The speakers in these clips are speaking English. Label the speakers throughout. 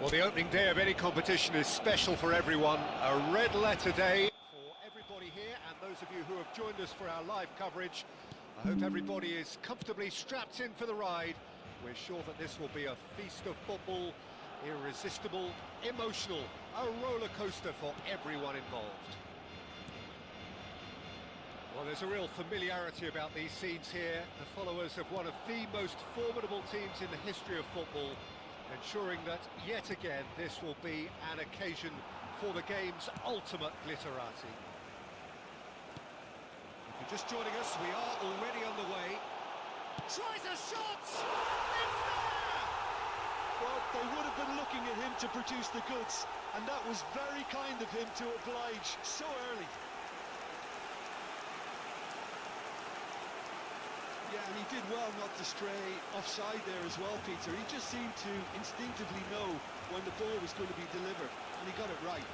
Speaker 1: Well, the opening day of any competition is special for everyone. A red letter day for everybody here, and those of you who have joined us for our live coverage. I hope everybody is comfortably strapped in for the ride. We're sure that this will be a feast of football, irresistible, emotional, a roller coaster for everyone involved. Well, there's a real familiarity about these scenes here. The followers of one of the most formidable teams in the history of football, ensuring that, yet again, this will be an occasion for the game's ultimate glitterati. If you're just joining us, we are already underway. Tries a shot! It's there!
Speaker 2: Well, they would have been looking at him to produce the goods, and that was very kind of him to oblige so early. Yeah, and he did well not to stray offside there as well, Peter. He just seemed to instinctively know when the ball was going to be delivered, and he got it right.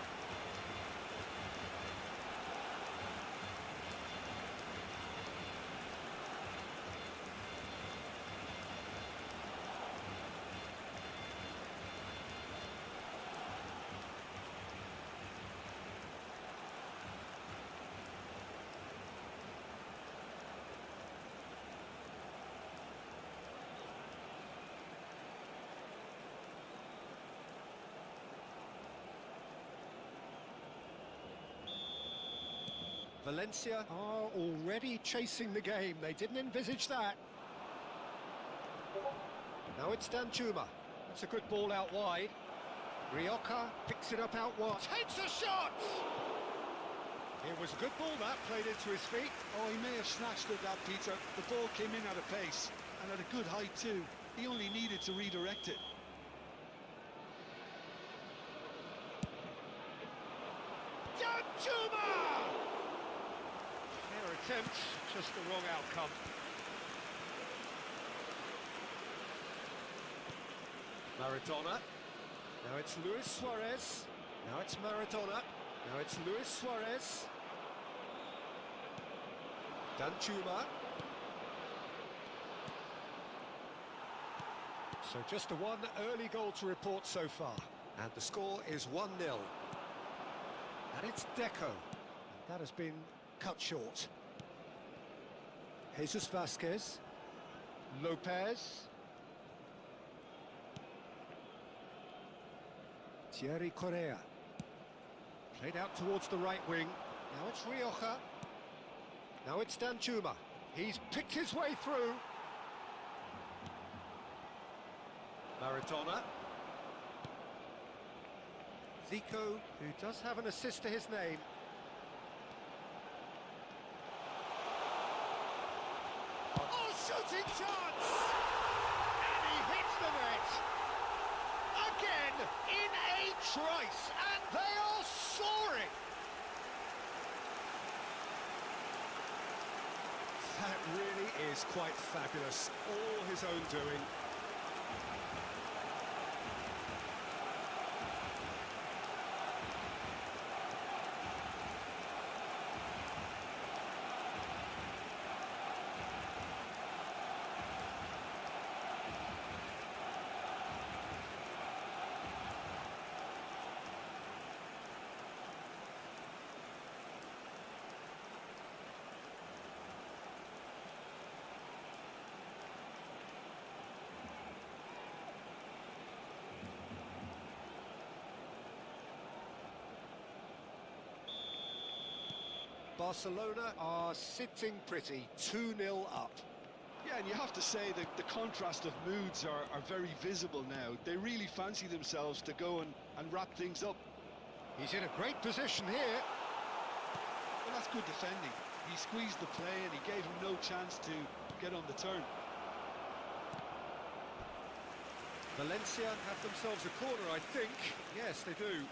Speaker 1: Valencia are already chasing the game. They didn't envisage that. Now it's Danjuma. That's a good ball out wide. Rioja picks it up out wide. Takes a shot! It was a good ball that, played into his feet.
Speaker 2: Oh, he may have snatched at that, Peter. The ball came in at a pace, and at a good height too. He only needed to redirect it.
Speaker 1: Danjuma! Fair attempt, just the wrong outcome. Maradona. Now it's Luis Suarez. Now it's Maradona. Now it's Luis Suarez. Danjuma. So just the one early goal to report so far. And the score is 1-0. And it's Deco. And that has been cut short. Jesus Vasquez. Lopez. Thierry Correa. Played out towards the right wing. Now it's Rioja. Now it's Danjuma. He's picked his way through. Maradona. Zico, who does have an assist to his name. Oh, shooting chance! And he hits the net! Again, in a trice, and they are soaring! That really is quite fabulous, all his own doing. Barcelona are sitting pretty, 2-0 up.
Speaker 2: Yeah, and you have to say that the contrast of moods are very visible now. They really fancy themselves to go and wrap things up.
Speaker 1: He's in a great position here.
Speaker 2: Well, that's good defending. He squeezed the play and he gave him no chance to get on the turn.
Speaker 1: Valencia have themselves a corner, I think. Yes, they do.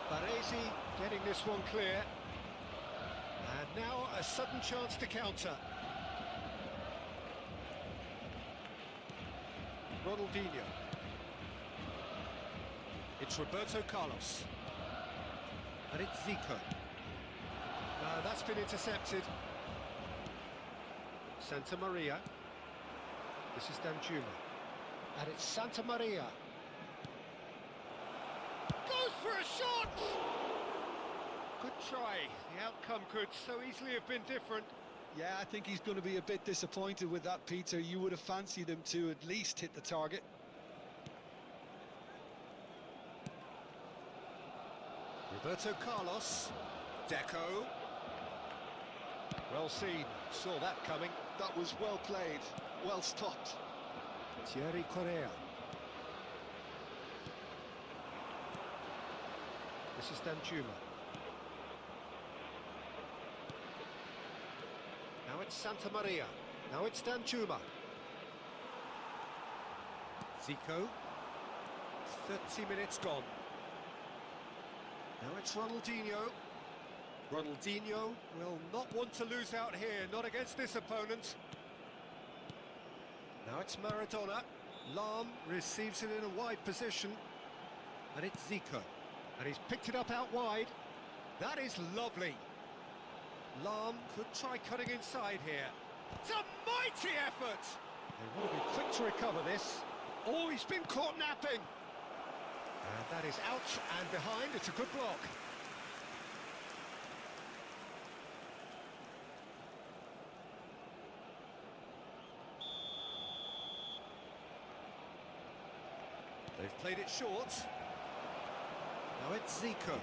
Speaker 1: Baresi getting this one clear. And now a sudden chance to counter. Ronaldinho. It's Roberto Carlos. And it's Zico. No, that's been intercepted. Santa Maria. This is Danjuma. And it's Santa Maria. Goes for a shot! Good try. The outcome could so easily have been different.
Speaker 2: Yeah, I think he's going to be a bit disappointed with that, Peter. You would have fancied him to at least hit the target.
Speaker 1: Roberto Carlos. Deco. Well seen. Saw that coming.
Speaker 2: That was well played, well stopped.
Speaker 1: Thierry Correa. This is Danjuma. Now it's Santa Maria. Now it's Danjuma. Zico. 30 minutes gone. Now it's Ronaldinho. Ronaldinho will not want to lose out here, not against this opponent. Now it's Maradona. Lahm receives it in a wide position. And it's Zico. And he's picked it up out wide. That is lovely. Lahm could try cutting inside here. It's a mighty effort! They will be quick to recover this. Oh, he's been caught napping. And that is out and behind. It's a good block. They've played it short. Now it's Zico.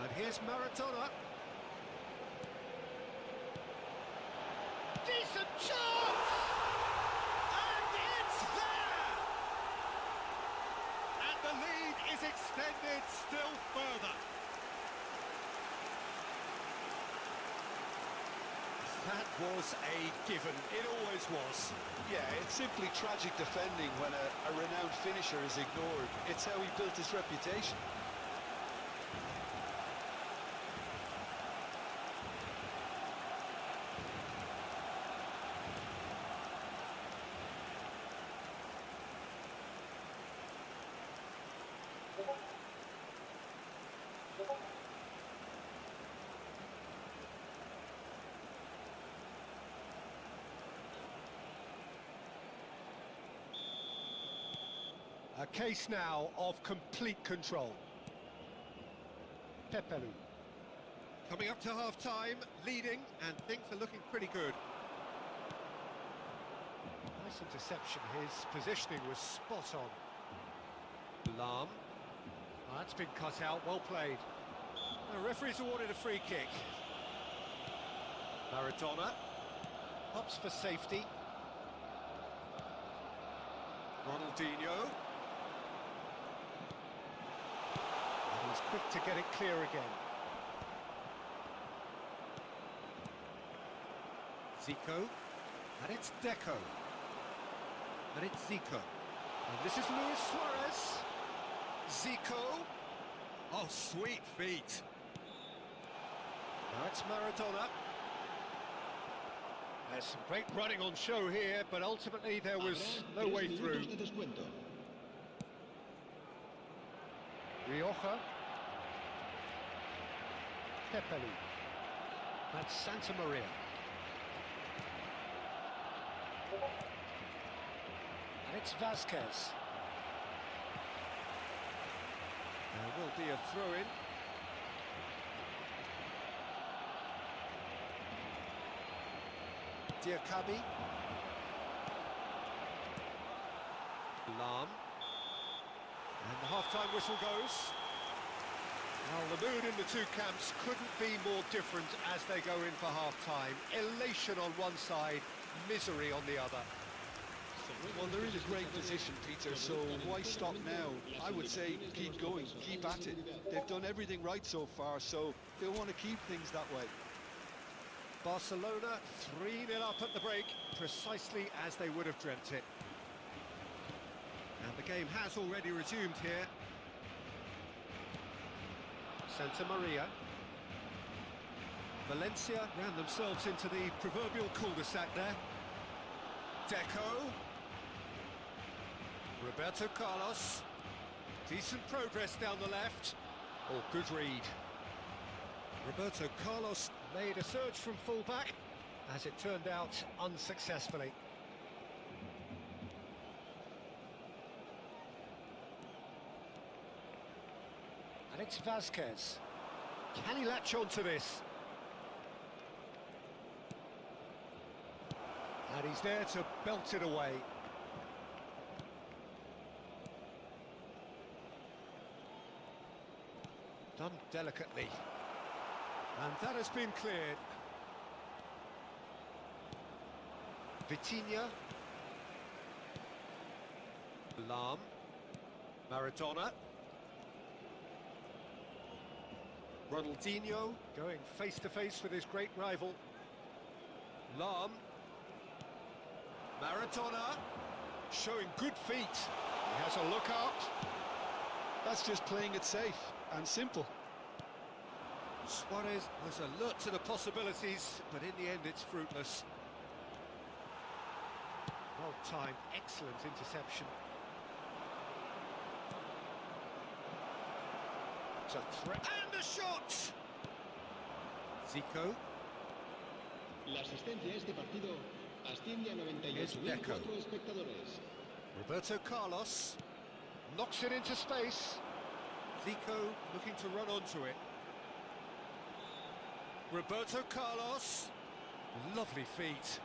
Speaker 1: And here's Maradona. Decent chance! And it's there! And the lead is extended still further. That was a given. It always was.
Speaker 2: Yeah, it's simply tragic defending when a renowned finisher is ignored. It's how he built his reputation.
Speaker 1: A case now of complete control. Pepelu. Coming up to half-time, leading, and things are looking pretty good. Nice interception. His positioning was spot on. Lahm. Oh, that's been cut out, well played. The referee's awarded a free kick. Maradona. Pops for safety. Ronaldinho. He's quick to get it clear again. Zico. And it's Deco. And it's Zico. And this is Luis Suarez. Zico. Oh, sweet feet. Now it's Maradona. There's some great running on show here, but ultimately there was no way through. Rioja. Pepelu. That's Santa Maria. And it's Vasquez. There will be a throw-in. Diakabi. Lahm. And the half-time whistle goes. Well, the mood in the two camps couldn't be more different as they go in for half-time. Elation on one side, misery on the other.
Speaker 2: Well, they're in a great position, Peter, so why stop now? I would say keep going, keep at it. They've done everything right so far, so they'll want to keep things that way.
Speaker 1: Barcelona 3-0 up at the break, precisely as they would have dreamt it. And the game has already resumed here. Santa Maria. Valencia ran themselves into the proverbial cul-de-sac there. Deco. Roberto Carlos. Decent progress down the left. Oh, good read. Roberto Carlos made a surge from full-back. as it turned out unsuccessfully. And it's Vasquez. Can he latch on to this? And he's there to belt it away. Done delicately. And that has been cleared. Vitinha. Lahm. Maradona. Ronaldinho going face to face with his great rival. Lahm. Maradona showing good feet. He has a look out.
Speaker 2: That's just playing it safe and simple.
Speaker 1: Suarez was alert to the possibilities, but in the end it's fruitless. Well timed, excellent interception. It's a threat, and a shot! Zico.
Speaker 3: La asistencia a este partido asciende a 98.004 espectadores.
Speaker 1: Roberto Carlos knocks it into space. Zico looking to run onto it. Roberto Carlos, lovely feet.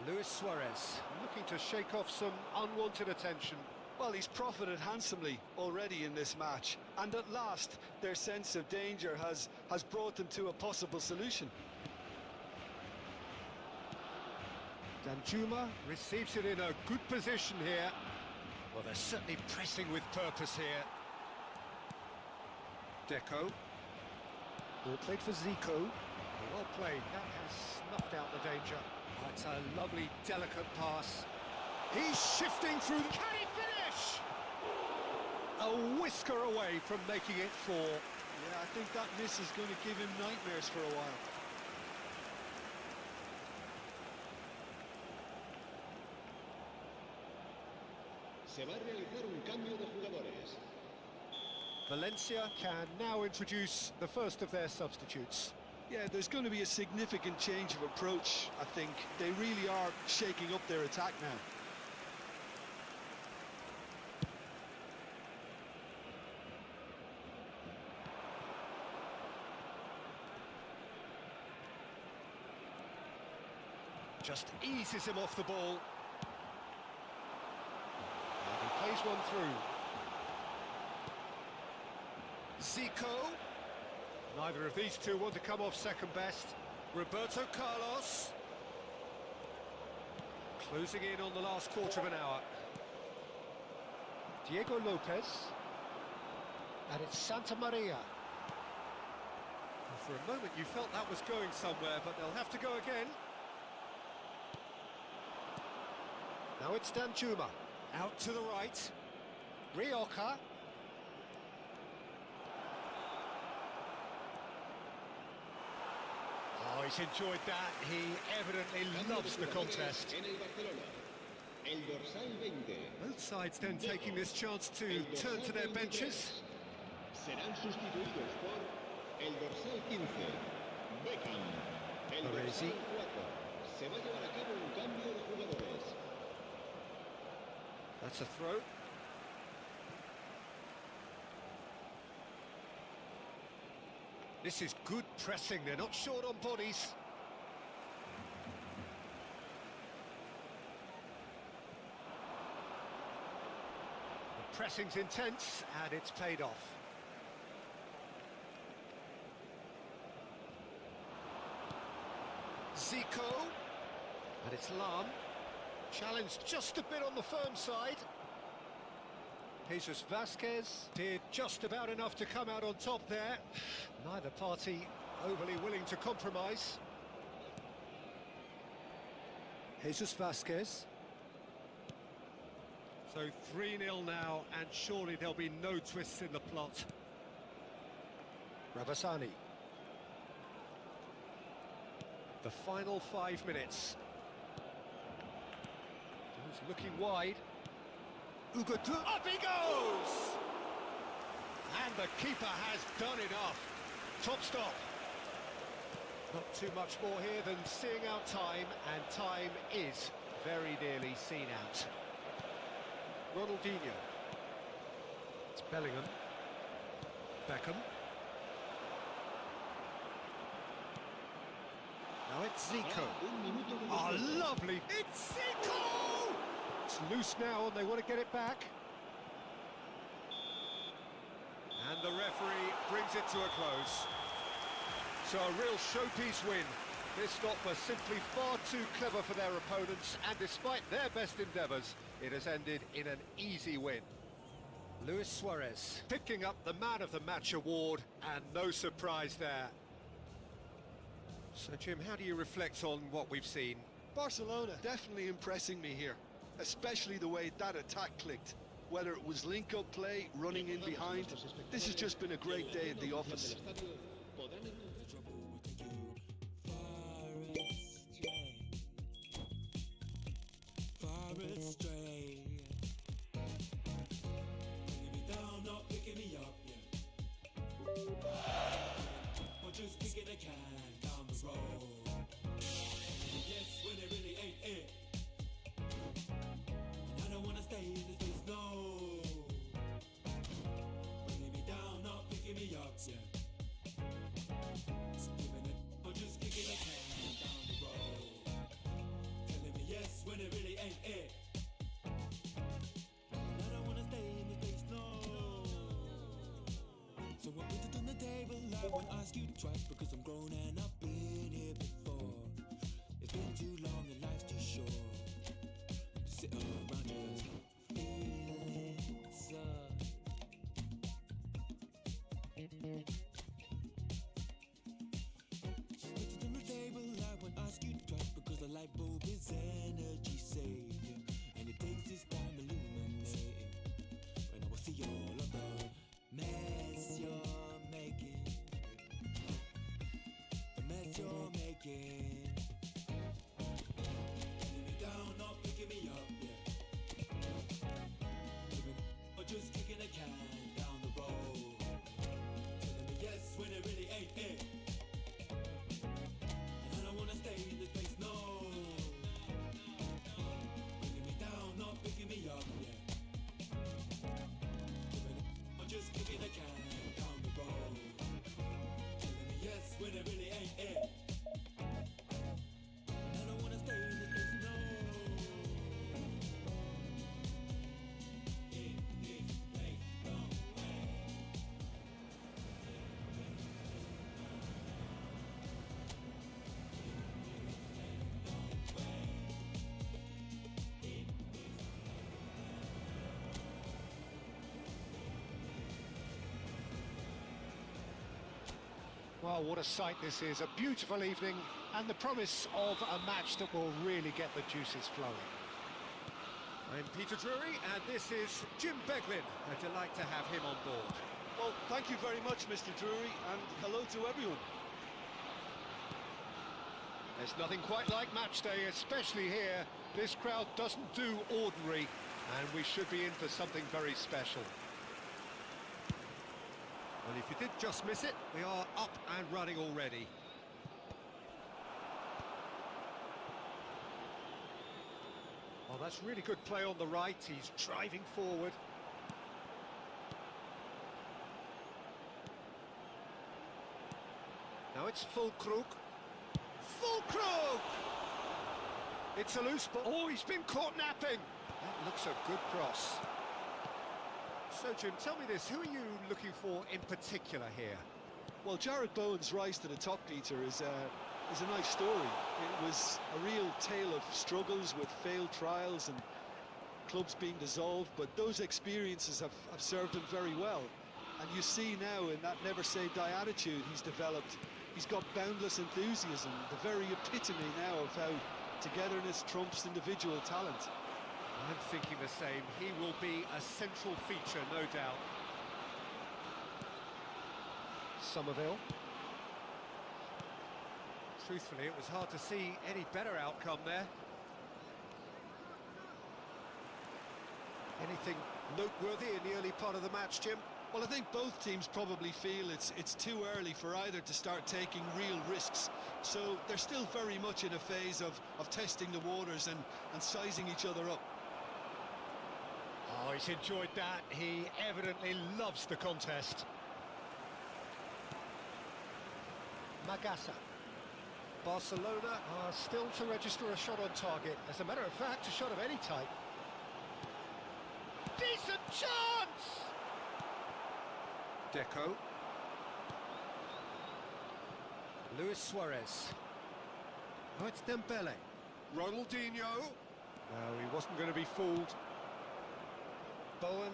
Speaker 1: Luis Suarez looking to shake off some unwanted attention.
Speaker 2: Well, he's profited handsomely already in this match, and at last their sense of danger has brought them to a possible solution.
Speaker 1: Danjuma receives it in a good position here. Well, they're certainly pressing with purpose here. Deco. Ball played for Zico. Well played, that has snuffed out the danger. Oh, it's a lovely, delicate pass. He's shifting through. Can he finish? A whisker away from making it 4.
Speaker 2: Yeah, I think that miss is going to give him nightmares for a while.
Speaker 3: Se va a realizar un cambio de jugadores.
Speaker 1: Valencia can now introduce the first of their substitutes.
Speaker 2: Yeah, there's going to be a significant change of approach, I think. They really are shaking up their attack now.
Speaker 1: Just eases him off the ball. And he plays one through. Zico. Neither of these two want to come off second best. Roberto Carlos. Closing in on the last quarter of an hour. Diego Lopez. And it's Santa Maria. And for a moment you felt that was going somewhere, but they'll have to go again. Now it's Danjuma. Out to the right. Rioja. Oh, he's enjoyed that. He evidently loves the contest.
Speaker 3: En el Barcelona, el dorsal 20.
Speaker 1: Both sides then taking this chance to turn to their benches.
Speaker 3: Serán sustituidos por el dorsal 15, Beckham. El
Speaker 1: Baresi.
Speaker 3: dorsal 4. Se va a llevar a cabo un cambio de jugadores.
Speaker 1: That's a throw. This is good pressing. They're not short on bodies. The pressing's intense and it's paid off. Zico. And it's Lahm. Challenged just a bit on the firm side. Jesus Vasquez did just about enough to come out on top there. Neither party overly willing to compromise. Jesus Vasquez. So 3-0 now, and surely there'll be no twists in the plot. Rabasani. The final 5 minutes. He's looking wide. Ugatu, up he goes! And the keeper has done enough. Top stop. Not too much more here than seeing out time, and time is very nearly seen out. Ronaldinho. It's Bellingham. Beckham. Now it's Zico. Oh, lovely! It's Zico! It's loose now and they want to get it back. And the referee brings it to a close. So a real showpiece win. This lot were simply far too clever for their opponents, and despite their best endeavours, it has ended in an easy win. Luis Suarez picking up the Man of the Match award, and no surprise there. So Jim, how do you reflect on what we've seen?
Speaker 2: Barcelona definitely impressing me here, especially the way that attack clicked. Whether it was link-up play, running in behind, this has just been a great day at the office.
Speaker 4: Just kicking a can down the road. Yes, when it really ain't it. And I don't wanna stay in this place, no. Bringing me down, not picking me up, yeah. Giving it, or just kicking a can down the road. Telling me yes, when it really ain't it. And I don't wanna stay in this place, no. So I put it on the table, I won't ask you twice because I'm grown and I've been here before. It's been too long and life's too short to sit around just feeling sad. Put it on the table, I won't ask you twice because the light bulb is energy saving and it takes its time illuminating. When I will see all of the mess you're making, the mess you're making. Putting me down, not picking me up, yeah. Or just kicking a can down the road. Telling me yes when it really ain't it. And I don't wanna stay in this place, no. Bringing me down, not picking me up, yeah. Just kicking a can down the road. Telling me yes when it really ain't it. And I don't wanna stay in this place, no. In this place, no way.
Speaker 1: Well, what a sight this is. A beautiful evening and the promise of a match that will really get the juices flowing. I'm Peter Drury and this is Jim Beglin. A delight to have him on board.
Speaker 2: Well, thank you very much, Mr. Drury, and hello to everyone.
Speaker 1: There's nothing quite like match day, especially here. This crowd doesn't do ordinary, and we should be in for something very special. Well, if you did just miss it, we are up and running already. Oh, that's really good play on the right. He's driving forward. Now it's Füllkrug. Füllkrug! It's a loose ball. Oh, he's been caught napping. That looks a good cross. So, Jim, tell me this, who are you looking for in particular here?
Speaker 2: Well, Jared Bowen's rise to the top, Peter, is a nice story. It was a real tale of struggles with failed trials and clubs being dissolved, but those experiences have served him very well. And you see now in that never-say-die attitude he's developed, he's got boundless enthusiasm, the very epitome now of how togetherness trumps individual talent.
Speaker 1: I'm thinking the same. He will be a central feature, no doubt. Somerville. Truthfully, it was hard to see any better outcome there. Anything noteworthy in the early part of the match, Jim?
Speaker 2: Well, I think both teams probably feel it's too early for either to start taking real risks. So they're still very much in a phase of testing the waters and sizing each other up.
Speaker 1: Oh, he's enjoyed that. He evidently loves the contest. Magasa. Barcelona are still to register a shot on target. As a matter of fact, a shot of any type. Decent chance! Deco. Luis Suarez. Oh, it's Dembele. Ronaldinho. No, he wasn't going to be fooled. Bowen.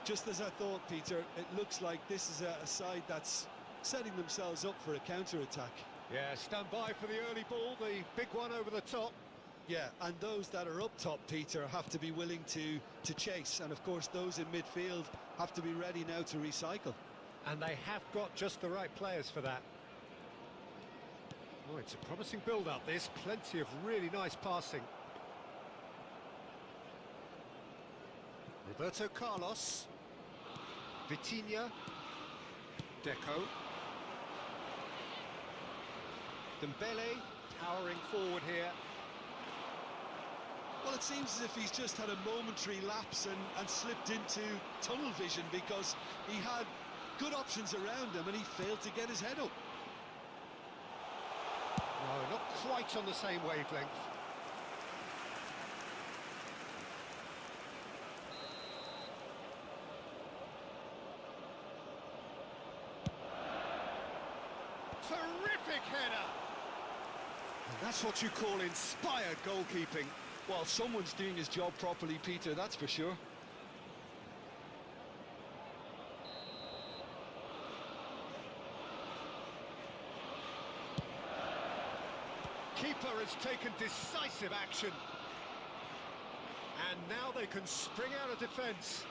Speaker 2: Just as I thought, Peter, it looks like this is a side that's setting themselves up for a counter-attack.
Speaker 1: Yeah, stand by for the early ball, the big one over the top.
Speaker 2: Yeah, and those that are up top, Peter, have to be willing to chase. And, of course, those in midfield have to be ready now to recycle.
Speaker 1: And they have got just the right players for that. Oh, it's a promising build-up, this. Plenty of really nice passing. Roberto Carlos. Vitinha. Deco. Dembele powering forward here.
Speaker 2: Well, it seems as if he's just had a momentary lapse and slipped into tunnel vision, because he had good options around him and he failed to get his head up.
Speaker 1: No, not quite on the same wavelength. Terrific header! And that's what you call inspired goalkeeping.
Speaker 2: Well, someone's doing his job properly, Peter, that's for sure.
Speaker 1: Keeper has taken decisive action. And now they can spring out of defence.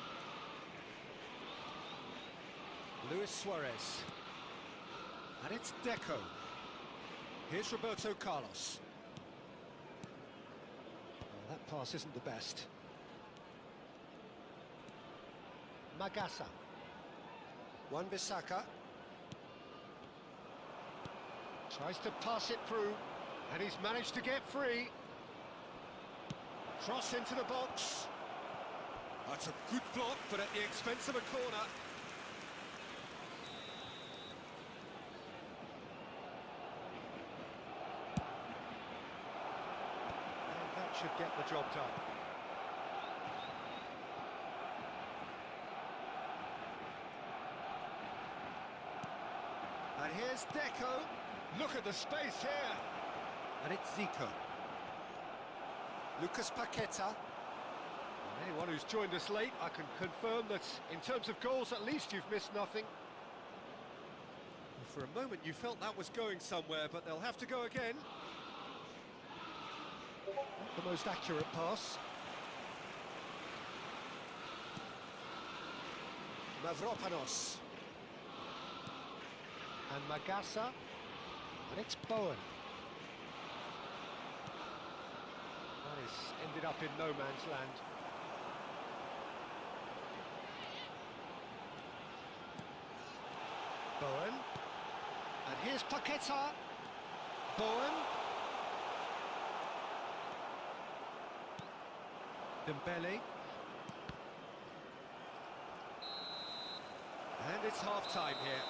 Speaker 1: Luis Suarez. And it's Deco. Here's Roberto Carlos. Oh, that pass isn't the best. Magasa. Wan-Bissaka. Tries to pass it through. And he's managed to get free. Cross into the box. That's a good block, but at the expense of a corner. And that should get the job done. And here's Deco. Look at the space here. And it's Zico. Lucas Paqueta. And anyone who's joined us late, I can confirm that in terms of goals, at least you've missed nothing. For a moment, you felt that was going somewhere, but they'll have to go again. Not the most accurate pass. Mavropanos. And Magasa. And it's Bowen. That has ended up in no man's land. Bowen. And here's Paqueta. Bowen. Dembele. And it's half-time here.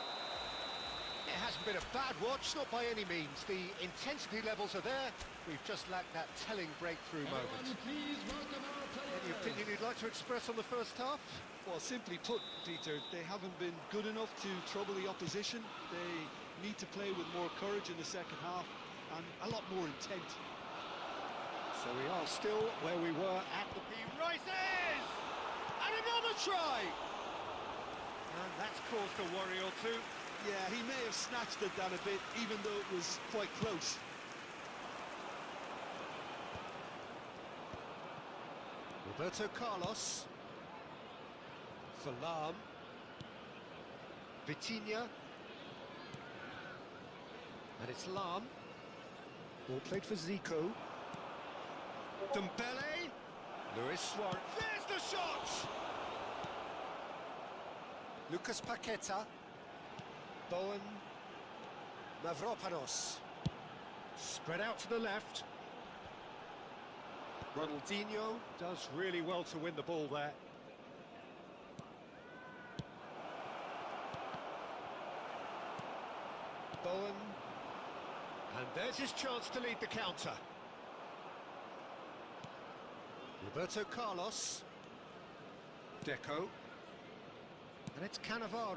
Speaker 1: It hasn't been a bad watch, not by any means. The intensity levels are there. We've just lacked that telling breakthrough moment. Any opinion you'd like to express on the first half?
Speaker 2: Well, simply put, Peter, they haven't been good enough to trouble the opposition. They need to play with more courage in the second half and a lot more intent.
Speaker 1: So we are still where we were at the P. Rises! And another try! And that's caused a worry or two.
Speaker 2: Yeah, he may have snatched it down a bit, even though it was quite close.
Speaker 1: Roberto Carlos. For Lahm. Vitinha. And it's Lahm. Ball played for Zico. Dembele. Luis Suarez. There's the shot! Lucas Paqueta. Bowen. Mavropanos. Spread out to the left. Ronaldinho does really well to win the ball there. Bowen. And there's his chance to lead the counter. Roberto Carlos. Deco. And it's Cannavaro.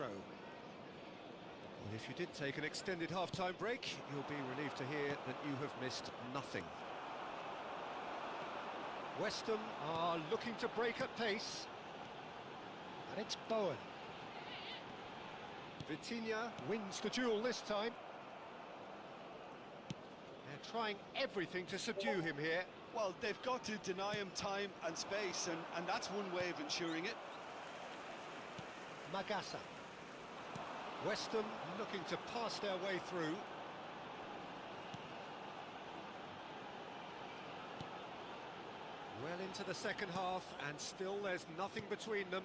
Speaker 1: Well, if you did take an extended half-time break, you'll be relieved to hear that you have missed nothing. West Ham are looking to break at pace. And it's Bowen. Vitinha wins the duel this time. They're trying everything to subdue him here.
Speaker 2: Well, they've got to deny him time and space, and that's one way of ensuring it.
Speaker 1: Magassa. West Ham looking to pass their way through. Well into the second half, and still there's nothing between them.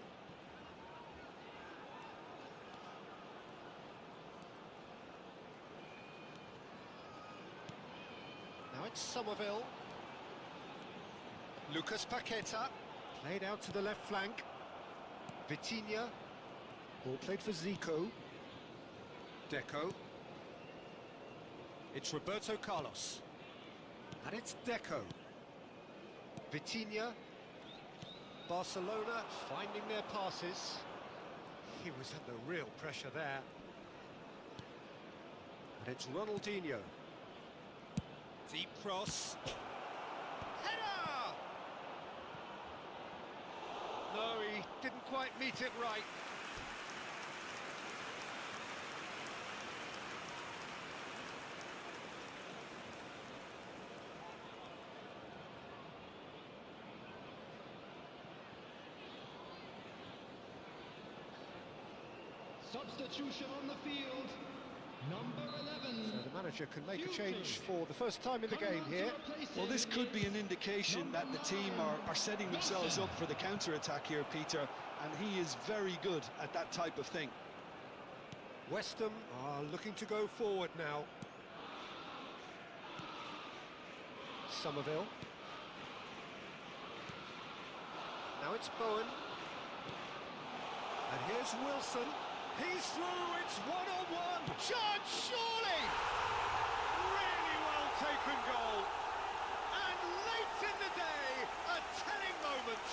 Speaker 1: Now it's Somerville. Lucas Paqueta. Played out to the left flank. Vitinha. Ball played for Zico. Deco. It's Roberto Carlos. And it's Deco. Vitinha. Barcelona finding their passes. He was under real pressure there. And it's Ronaldinho. Deep cross. Header! No, he didn't quite meet it right.
Speaker 3: Substitution on the field. Number 11.
Speaker 1: So the manager can make a change for the first time in the game here.
Speaker 2: Well, this could be an indication that the team are setting themselves up for the counter-attack here, Peter, and he is very good at that type of thing.
Speaker 1: West Ham are looking to go forward now. Somerville. Now it's Bowen. And here's Wilson. He's through, it's one-on-one. Judge, surely! Really well taken goal. And late in the day, a telling moment.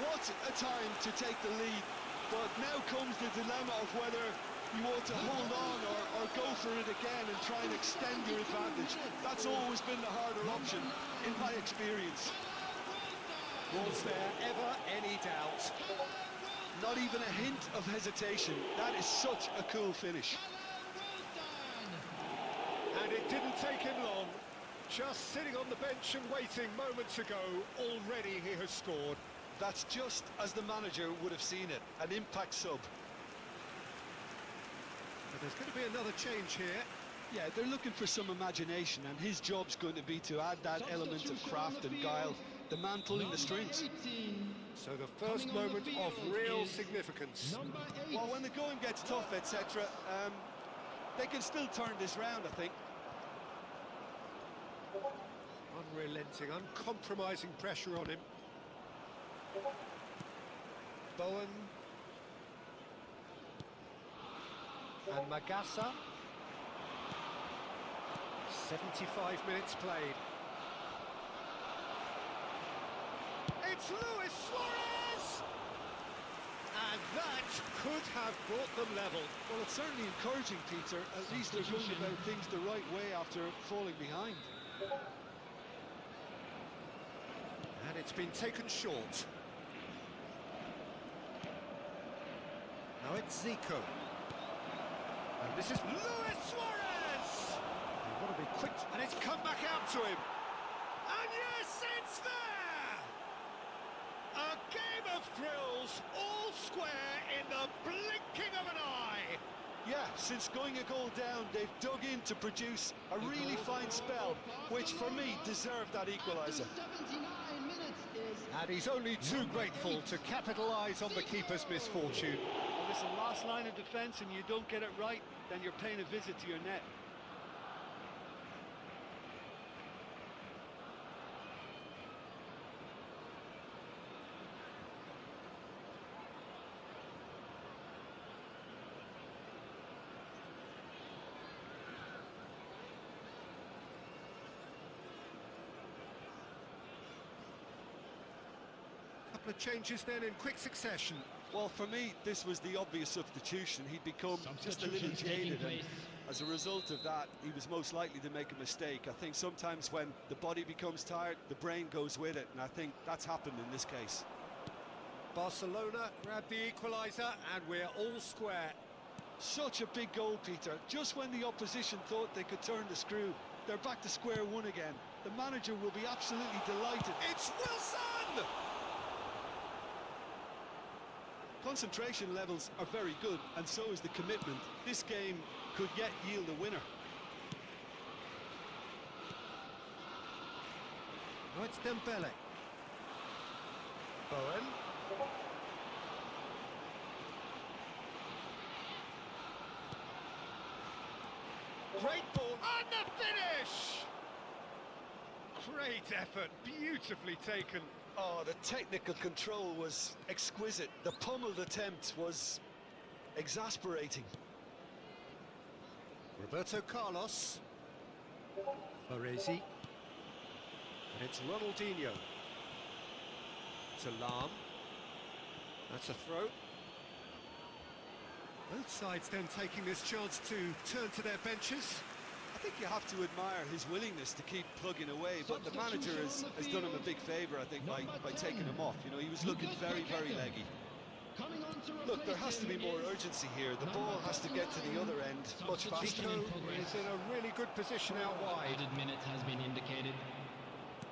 Speaker 2: What a time to take the lead, but now comes the dilemma of whether you ought to hold on or go for it again and try and extend your advantage. That's always been the harder option, in my experience.
Speaker 1: Was there ever any doubt?
Speaker 2: Not even a hint of hesitation. That is such a cool finish.
Speaker 1: And it didn't take him long. Just sitting on the bench and waiting moments ago, already he has scored.
Speaker 2: That's just as the manager would have seen it, an impact sub.
Speaker 1: But there's going to be another change here.
Speaker 2: Yeah, they're looking for some imagination, and his job's going to be to add that element of craft and guile, the man pulling the strings.
Speaker 1: So the first moment of real significance.
Speaker 2: Well, when the going gets tough, etc., they can still turn this round, I think.
Speaker 1: Unrelenting, uncompromising pressure on him. Bowen. And Magassa. 75 minutes played. It's Luis Suarez! And that could have brought them level.
Speaker 2: Well, it's certainly encouraging, Peter. At least they're going about things the right way after falling behind.
Speaker 1: And it's been taken short. Now it's Zico. And this is Luis Suarez! You've got to be quick. And it's come back out to him. And yes, it's there! A game of thrills, all square in the blinking of an eye.
Speaker 2: Yeah, since going a goal down, they've dug in to produce a really fine spell, which for me deserved that equaliser.
Speaker 1: And he's only too grateful to capitalise on the keeper's misfortune.
Speaker 2: Listen, last line of defence and you don't get it right, then you're paying a visit to your net.
Speaker 1: Couple of changes then in quick succession.
Speaker 2: Well, for me, this was the obvious substitution. He'd become just a little
Speaker 3: Substitutions taking
Speaker 2: jaded, and
Speaker 3: place.
Speaker 2: as a result of that, he was most likely to make a mistake. I think sometimes when the body becomes tired, the brain goes with it, and I think that's happened in this case.
Speaker 1: Barcelona grab the equaliser, and we're all square.
Speaker 2: Such a big goal, Peter. Just when the opposition thought they could turn the screw, they're back to square one again. The manager will be absolutely delighted.
Speaker 1: It's Wilson!
Speaker 2: Concentration levels are very good, and so is the commitment. This game could yet yield a winner.
Speaker 1: Oh, it's Dembele. Bowen. Great ball, and the finish! Great effort, beautifully taken.
Speaker 2: Oh, the technical control was exquisite. The pummeled attempt was exasperating.
Speaker 1: Roberto Carlos. Baresi. And it's Ronaldinho. To Lahm. That's a throw. Both sides then taking this chance to turn to their benches.
Speaker 2: I think you have to admire his willingness to keep plugging away, but the manager has done him a big favour, I think, by taking him off. You know, he was looking very, very leggy.
Speaker 3: Coming on to
Speaker 2: Look, there has
Speaker 3: replace
Speaker 2: to be
Speaker 3: him
Speaker 2: more
Speaker 3: is
Speaker 2: urgency here. The ball has to get to the other end much faster.
Speaker 1: Zico is in a really good position out wide.
Speaker 3: Added minutes has been indicated.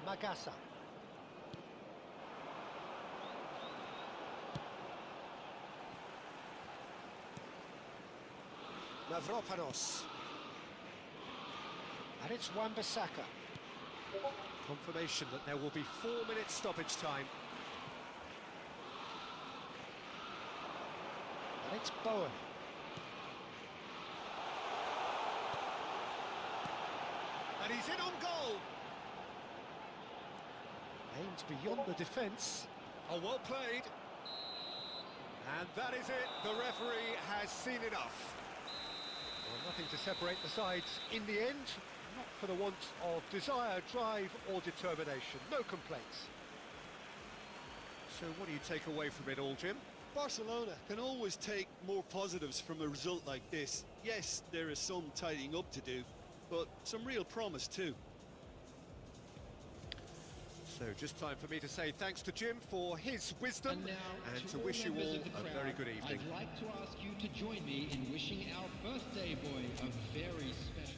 Speaker 1: Magassa. Mavropanos. And it's Wan-Bissaka. Confirmation that there will be 4 minutes stoppage time. And it's Bowen. And he's in on goal. Aimed beyond the defence. Oh, well played. And that is it. The referee has seen enough. Well, nothing to separate the sides in the end. Not for the want of desire, drive or determination. No complaints. So what do you take away from it all, Jim?
Speaker 2: Barcelona can always take more positives from a result like this. Yes, there is some tidying up to do, but some real promise too.
Speaker 1: So just time for me to say thanks to Jim for his wisdom
Speaker 3: And now,
Speaker 1: and to wish you
Speaker 3: members
Speaker 1: all
Speaker 3: of the
Speaker 1: a
Speaker 3: crowd,
Speaker 1: very good evening.
Speaker 3: I'd like to ask you to join me in wishing our birthday boy a very special...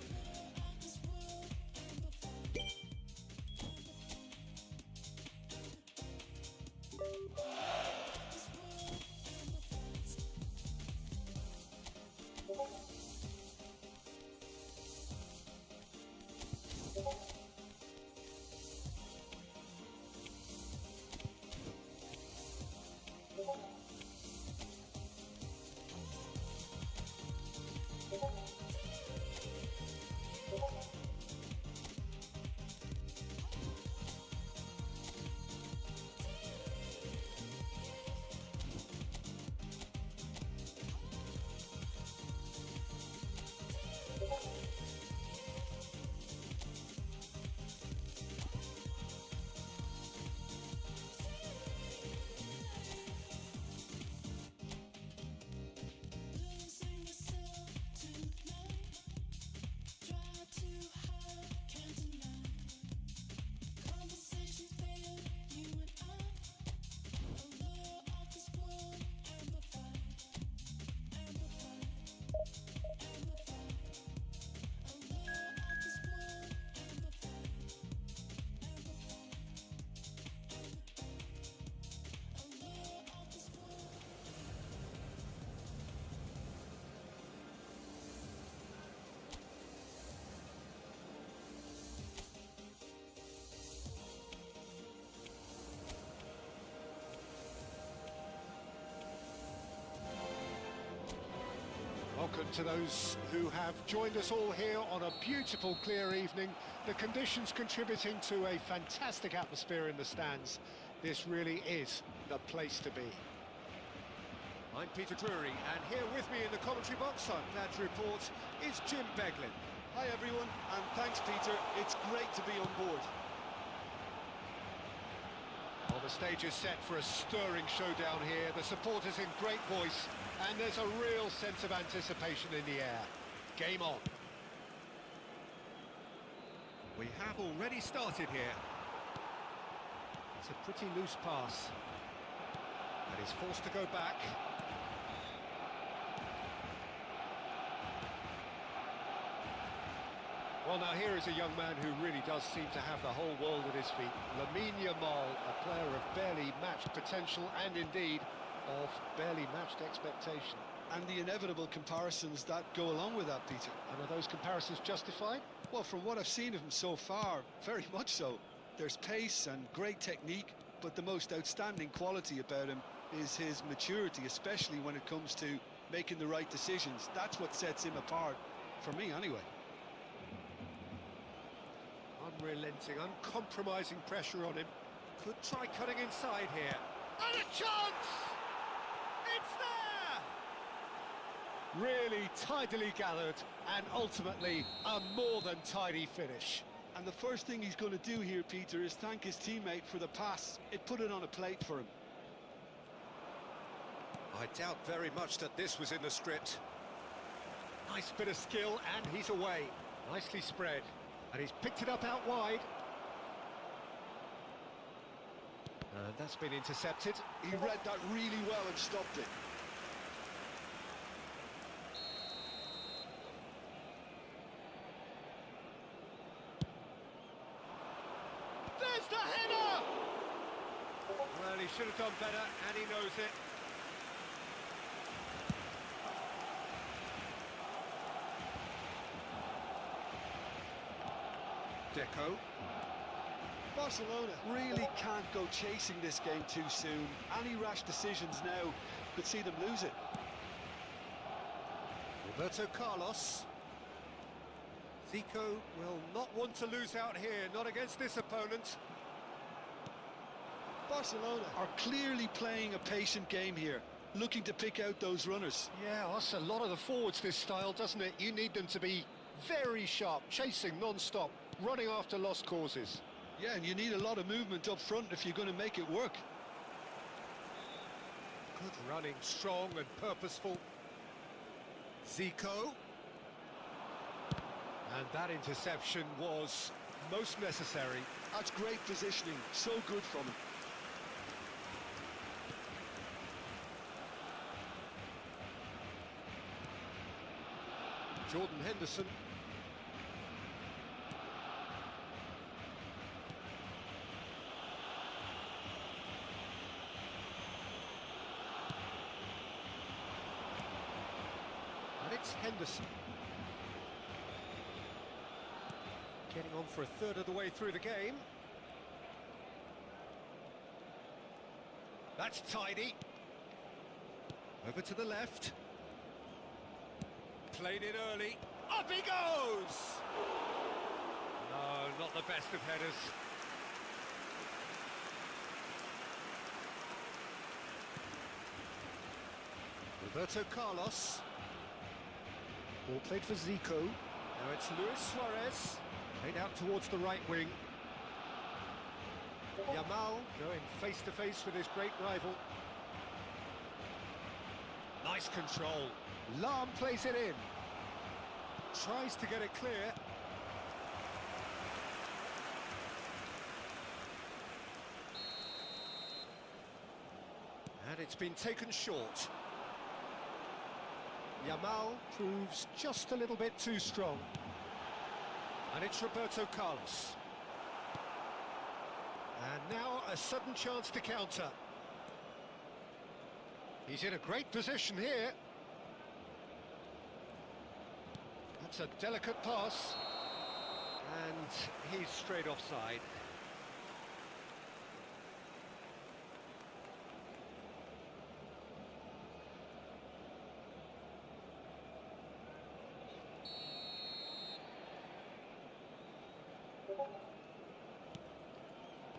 Speaker 1: Welcome to those who have joined us all here on a beautiful, clear evening. The conditions contributing to a fantastic atmosphere in the stands. This really is the place to be. I'm Peter Drury, and here with me in the commentary box, I'm glad to report, is Jim Beglin.
Speaker 2: Hi everyone, and thanks Peter, it's great to be on board.
Speaker 1: Well, the stage is set for a stirring showdown here. The supporters in great voice, and there's a real sense of anticipation in the air. Game on. We have already started here. It's a pretty loose pass. And he's forced to go back. Well, now here is a young man who really does seem to have the whole world at his feet. Lamine Yamal, a player of barely matched potential and indeed of barely matched expectation.
Speaker 2: And the inevitable comparisons that go along with that, Peter.
Speaker 1: And are those comparisons justified?
Speaker 2: Well, from what I've seen of him so far, very much so. There's pace and great technique, but the most outstanding quality about him is his maturity, especially when it comes to making the right decisions. That's what sets him apart, for me anyway.
Speaker 1: Unrelenting, uncompromising pressure on him. Could try cutting inside here. And a chance! It's there! Really tidily gathered, and ultimately a more than tidy finish.
Speaker 2: And the first thing he's going to do here, Peter, is thank his teammate for the pass. It put it on a plate for him.
Speaker 1: I doubt very much that this was in the script. Nice bit of skill, and he's away. Nicely spread. And he's picked it up out wide. And that's been intercepted.
Speaker 2: He read that really well and stopped it.
Speaker 1: There's the header! Well, he should have done better, and he knows it. Deco.
Speaker 2: Barcelona really can't go chasing this game too soon. Any rash decisions now could see them lose it.
Speaker 1: Roberto Carlos. Zico will not want to lose out here, not against this opponent.
Speaker 2: Barcelona are clearly playing a patient game here, looking to pick out those runners.
Speaker 1: Yeah, that's a lot of the forwards, this style, doesn't it? You need them to be very sharp, chasing non-stop, running after lost causes.
Speaker 2: Yeah, and you need a lot of movement up front if you're going to make it work.
Speaker 1: Good running, strong and purposeful. Zico. And that interception was most necessary.
Speaker 2: That's great positioning, so good from him.
Speaker 1: Jordan Henderson. And it's Henderson. Getting on for a third of the way through the game. That's tidy. Over to the left. Played it early. Up he goes! No, not the best of headers. Roberto Carlos. Ball played for Zico. Now it's Luis Suarez. Played out towards the right wing. Yamal going face-to-face with his great rival. Nice control. Lahm plays it in. Tries to get it clear. And it's been taken short. Yamal proves just a little bit too strong. And it's Roberto Carlos. And now a sudden chance to counter. He's in a great position here. That's a delicate pass. And he's straight offside.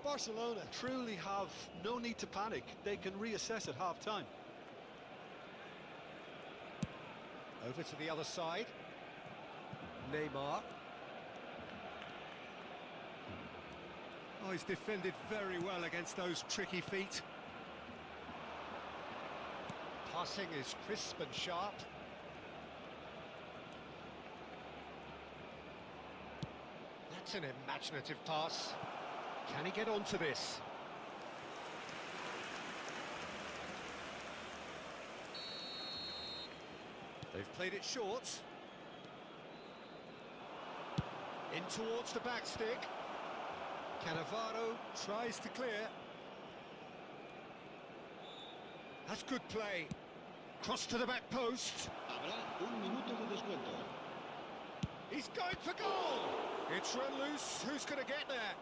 Speaker 2: Barcelona truly have no need to panic. They can reassess at half-time.
Speaker 1: Over to the other side. Neymar. Oh, he's defended very well against those tricky feet. Passing is crisp and sharp. That's an imaginative pass. Can he get onto this? They've played it short. In towards the back stick. Cannavaro tries to clear. That's good play. Cross to the back post.
Speaker 3: Habrá un minuto de descuento.
Speaker 1: He's going for goal. It's run loose. Who's going to get there?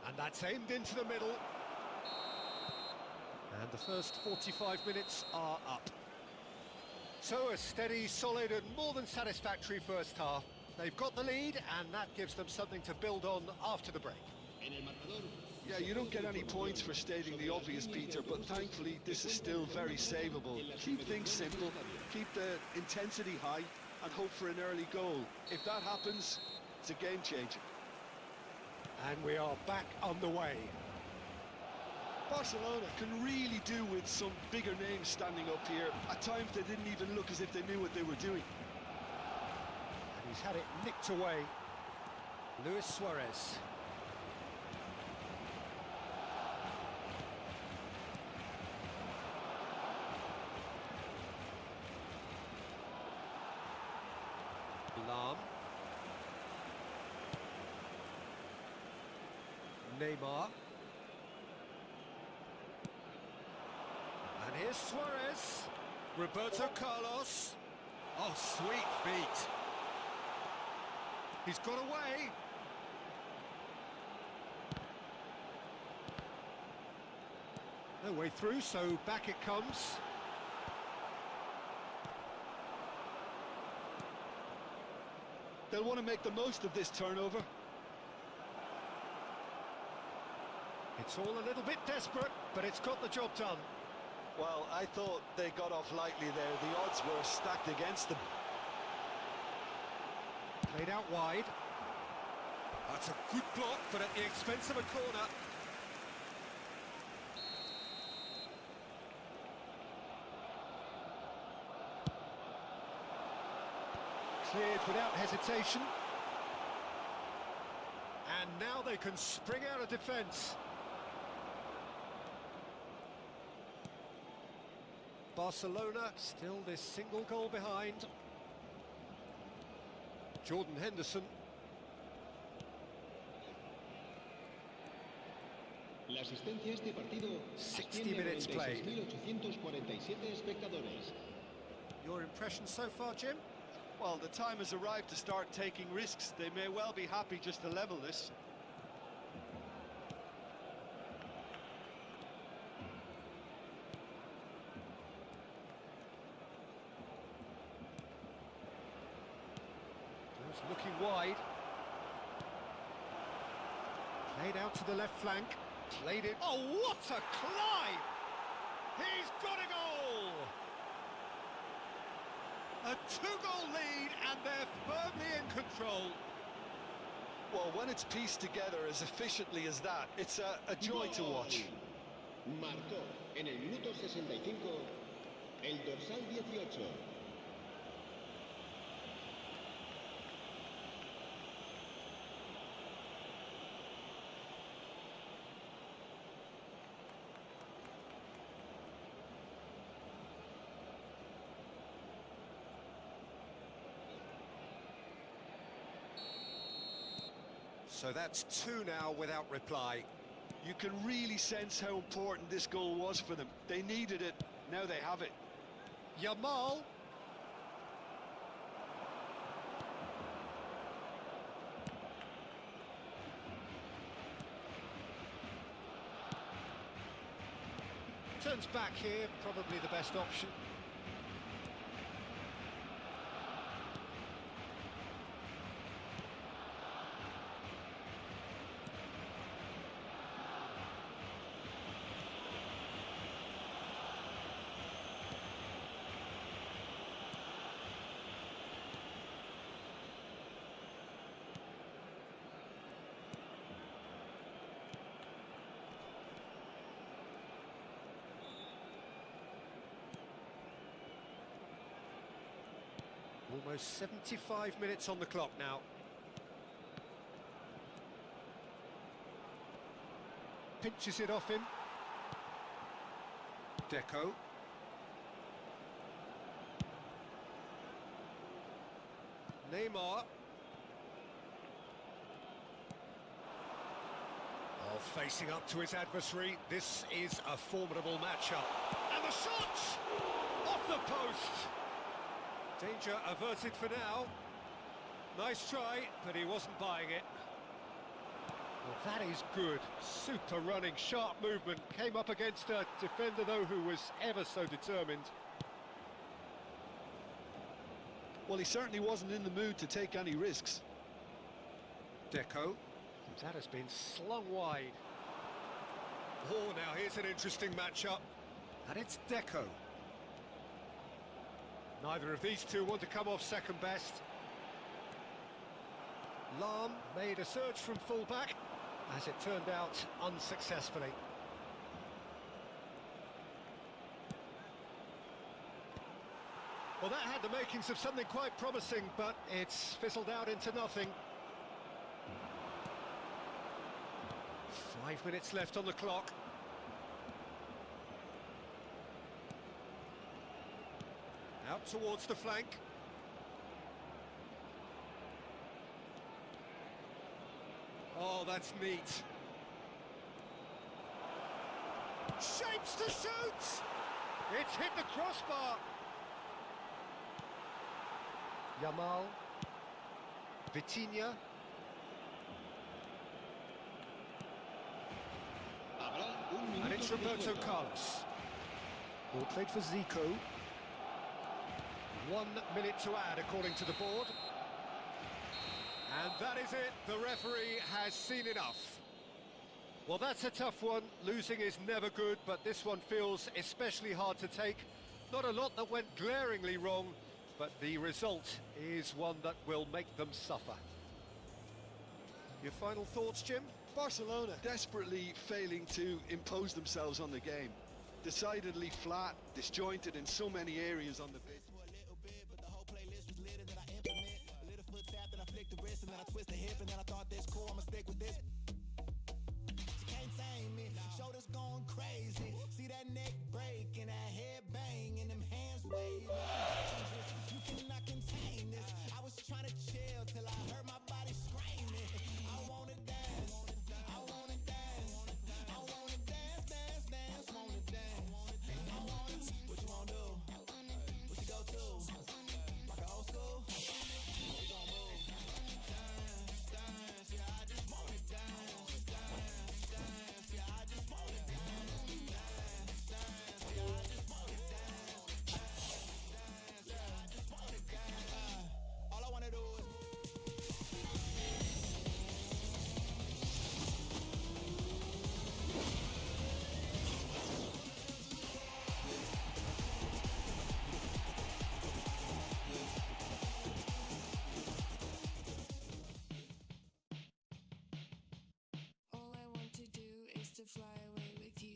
Speaker 1: And that's aimed into the middle. And the first 45 minutes are up. So a steady, solid and more than satisfactory first half. They've got the lead and that gives them something to build on after the break.
Speaker 3: En el marcador.
Speaker 2: Yeah, you don't get any points for stating the obvious, Peter, but thankfully this is still very savable. Keep things simple, keep the intensity high and hope for an early goal. If that happens, it's a game changer.
Speaker 1: And we are back on the way.
Speaker 2: Barcelona can really do with some bigger names standing up here. At times they didn't even look as if they knew what they were doing.
Speaker 1: And he's had it nicked away. Luis Suarez. Lam. Neymar. And here's Suarez. Roberto Carlos. Oh, sweet feet. He's got away. No way through, so back it comes.
Speaker 2: They'll want to make the most of this turnover.
Speaker 1: It's all a little bit desperate, but it's got the job done.
Speaker 2: Well, I thought they got off lightly there. The odds were stacked against them.
Speaker 1: Played out wide. That's a good block, but at the expense of a corner. Cleared without hesitation. And now they can spring out of defence. Barcelona still this single goal behind. Jordan Henderson.
Speaker 3: La asistencia a este partido
Speaker 1: 60
Speaker 3: asciende a
Speaker 1: minutes played.
Speaker 3: 96.847 espectadores.
Speaker 1: Your impression so far, Jim?
Speaker 2: Well, the time has arrived to start taking risks. They may well be happy just to level this.
Speaker 1: Just looking wide. Played out to the left flank. Played it. Oh, what a climb! He's got a goal! A two-goal lead, and they're firmly in control.
Speaker 2: Well, when it's pieced together as efficiently as that, it's a joy to watch.
Speaker 3: Marcó en el minuto 65 el dorsal 18.
Speaker 1: So that's two now without reply.
Speaker 2: You can really sense how important this goal was for them. They needed it, now they have it.
Speaker 1: Yamal. Turns back here, probably the best option. Almost 75 minutes on the clock now. Pinches it off him. Deco. Neymar. Oh, facing up to his adversary. This is a formidable matchup. And the shot! Off the post! Danger averted for now. Nice try, but he wasn't buying it. Well, that is good. Super running, sharp movement. Came up against a defender, though, who was ever so determined.
Speaker 2: Well, he certainly wasn't in the mood to take any risks.
Speaker 1: Deco. That has been slung wide. Oh, now here's an interesting matchup. And it's Deco. Neither of these two want to come off second best. Lahm made a surge from full-back, as it turned out unsuccessfully. Well, that had the makings of something quite promising, but it's fizzled out into nothing. 5 minutes left on the clock. Out towards the flank. Oh, that's neat. Shapes to shoot! It's hit the crossbar. Yamal. Vitinha. And it's Roberto Carlos. Ball played for Zico. 1 minute to add, according to the board. And that is it. The referee has seen enough. Well, that's a tough one. Losing is never good, but this one feels especially hard to take. Not a lot that went glaringly wrong, but the result is one that will make them suffer. Your final thoughts, Jim?
Speaker 2: Barcelona desperately failing to impose themselves on the game. Decidedly flat, disjointed in so many areas on the pitch.
Speaker 4: And then I twist the hip and then I thought this cool, I'ma stick with this. She can't tame me, shoulders going crazy. See that neck break and that head bang and them hands wave. You cannot contain this. I was trying to chill till I heard my body screaming. I wanna dance, I wanna dance, I wanna dance, dance, dance, wanna dance. I wanna, what you wanna do? What you go to? Rock an old school? We gon' move. Fly away with you.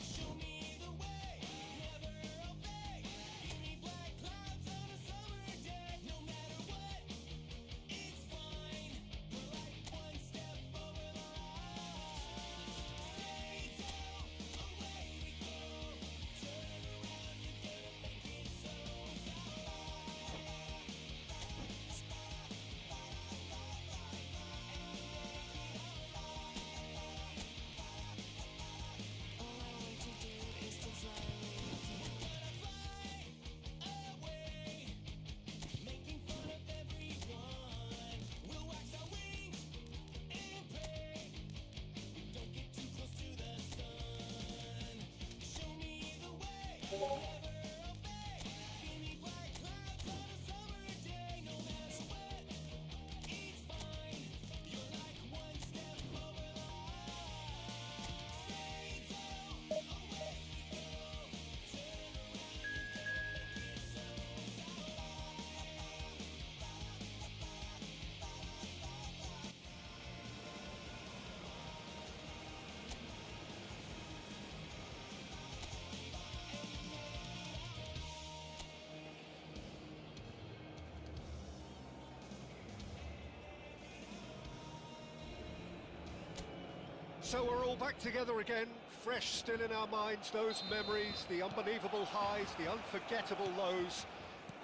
Speaker 4: Show me the way, never obey.
Speaker 1: So we're all back together again, fresh still in our minds, those memories, the unbelievable highs, the unforgettable lows.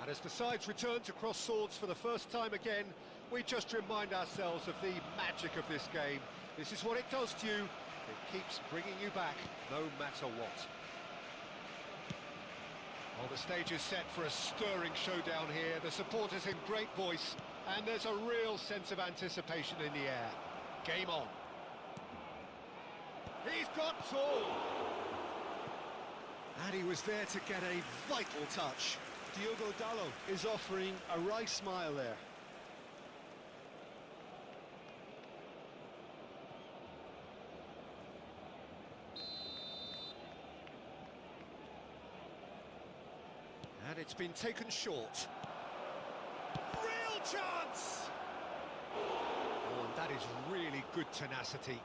Speaker 1: And as the sides return to cross swords for the first time again, we just remind ourselves of the magic of this game. This is what it does to you. It keeps bringing you back, no matter what. Well, the stage is set for a stirring showdown here. The supporters in great voice, and there's a real sense of anticipation in the air. Game on. He's got full. And he was there to get a vital touch.
Speaker 2: Diogo Dalot is offering a right smile there.
Speaker 1: And it's been taken short. Real chance! Oh, and that is really good tenacity.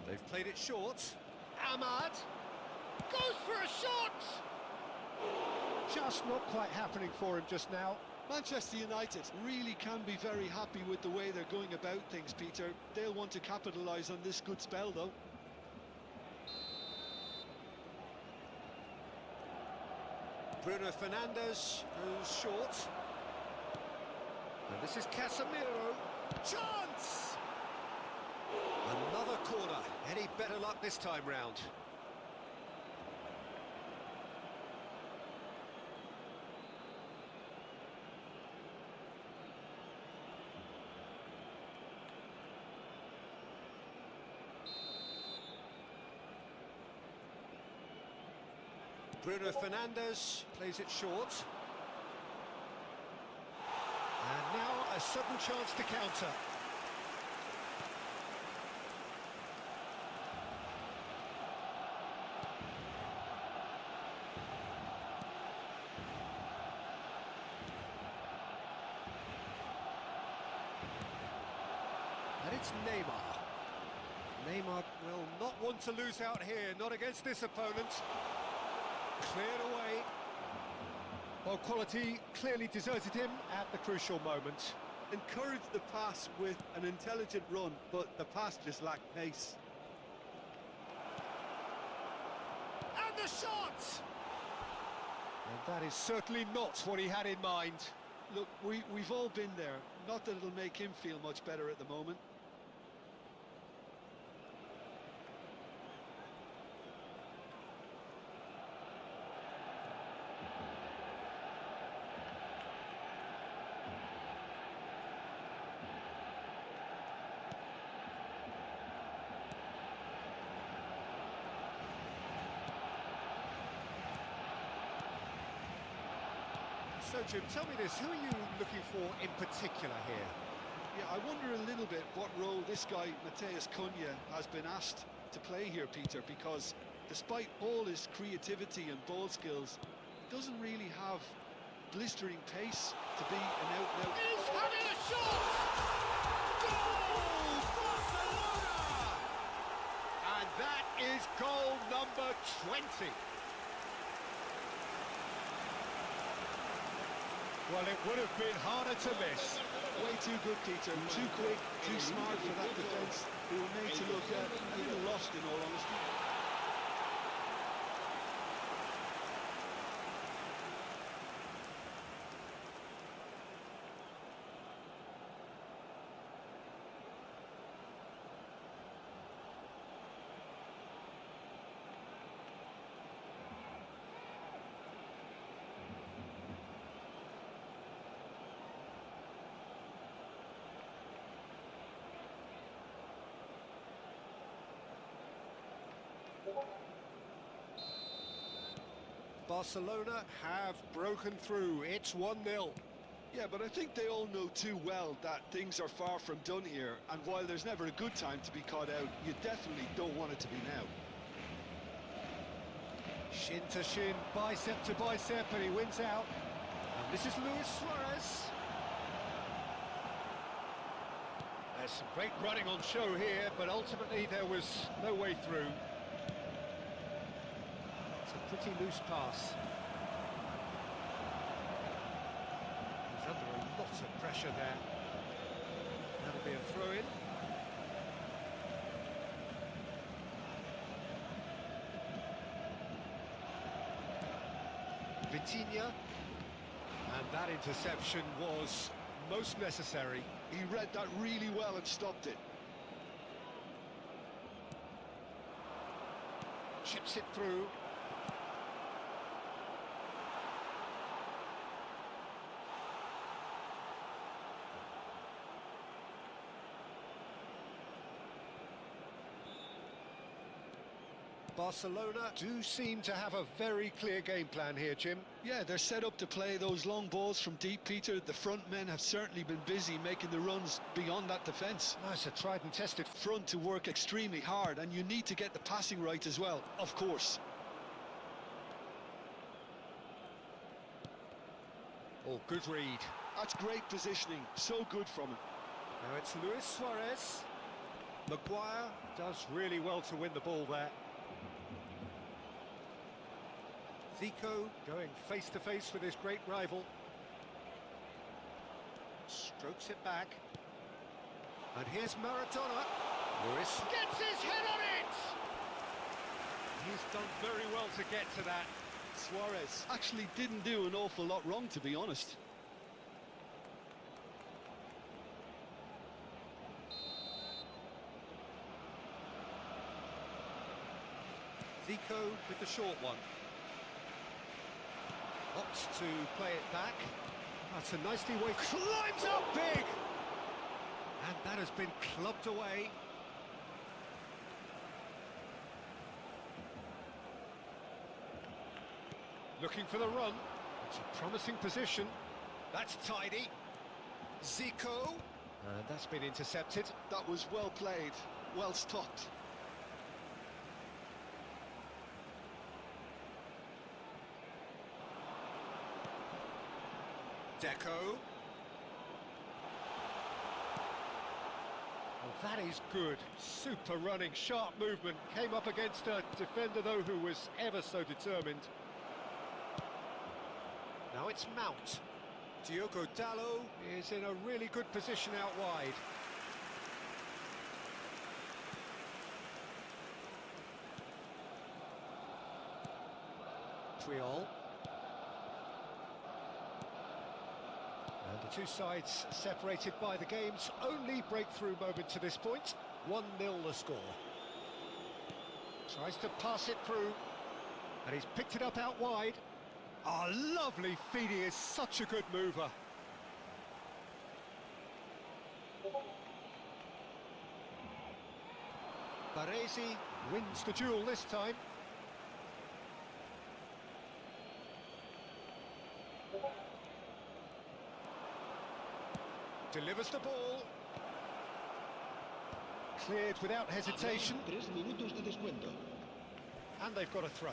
Speaker 1: They've played it short. Ahmad goes for a shot! Just not quite happening for him just now.
Speaker 2: Manchester United really can be very happy with the way they're going about things, Peter. They'll want to capitalise on this good spell, though.
Speaker 1: Bruno Fernandes goes short. And this is Casemiro. Chance! Another corner. Any better luck this time round? Bruno Fernandes plays it short. And now a sudden chance to counter. And it's Neymar. Neymar will not want to lose out here, not against this opponent. Cleared away. Well, quality clearly deserted him at the crucial moment.
Speaker 2: Encouraged the pass with an intelligent run, but the pass just lacked pace.
Speaker 1: And the shot! And that is certainly not what he had in mind.
Speaker 2: Look, we've all been there. Not that it'll make him feel much better at the moment.
Speaker 1: So, Jim, tell me this, who are you looking for in particular here?
Speaker 2: Yeah, I wonder a little bit what role this guy, Matheus Cunha, has been asked to play here, Peter, because despite all his creativity and ball skills, he doesn't really have blistering pace to be an out-and-out...
Speaker 1: He's having a shot! Goal! Barcelona! And that is goal number 20. Well, it would have been harder to miss.
Speaker 2: Way too good, Peter. Too quick, too smart for that defence. They were made to look a little lost, in all honesty.
Speaker 1: Barcelona have broken through. It's 1-0.
Speaker 2: Yeah, but I think they all know too well that things are far from done here, and while there's never a good time to be caught out, you definitely don't want it to be now.
Speaker 1: Shin to shin, bicep to bicep, and he wins out. And this is Luis Suarez. There's some great running on show here, but ultimately there was no way through. It's a pretty loose pass. Lots of pressure there. That'll be a throw-in. Vitinha, and that interception was most necessary.
Speaker 2: He read that really well and stopped it.
Speaker 1: Chips it through. Barcelona do seem to have a very clear game plan here, Jim.
Speaker 2: Yeah, they're set up to play those long balls from deep, Peter. The front men have certainly been busy making the runs beyond that defence.
Speaker 1: Nice, a tried and tested
Speaker 2: Front to work extremely hard, and you need to get the passing right as well, of course.
Speaker 1: Oh, good read.
Speaker 2: That's great positioning, so good from him.
Speaker 1: Now it's Luis Suarez. Maguire does really well to win the ball there. Zico going face-to-face with his great rival. Strokes it back. And here's Maradona. Luis gets his head on it! He's done very well to get to that.
Speaker 2: Suarez actually didn't do an awful lot wrong, to be honest.
Speaker 1: Zico with the short one. Opts to play it back. That's a nicely way. Climbs up big! And that has been clubbed away. Looking for the run. It's a promising position. That's tidy. Zico. And that's been intercepted.
Speaker 2: That was well played, well stopped.
Speaker 1: Deco. Oh, that is good. Super running, sharp movement. Came up against a defender, though, who was ever so determined. Now it's Mount. Diogo Dalot is in a really good position out wide. Triol. And the two sides separated by the game's only breakthrough moment to this point. 1-0 the score. Tries to pass it through. And he's picked it up out wide. Oh, lovely feed. He is such a good mover. Baresi wins the duel this time. Delivers the ball. Cleared without hesitation.
Speaker 3: 3 minutos de descuento.
Speaker 1: And they've got a throw.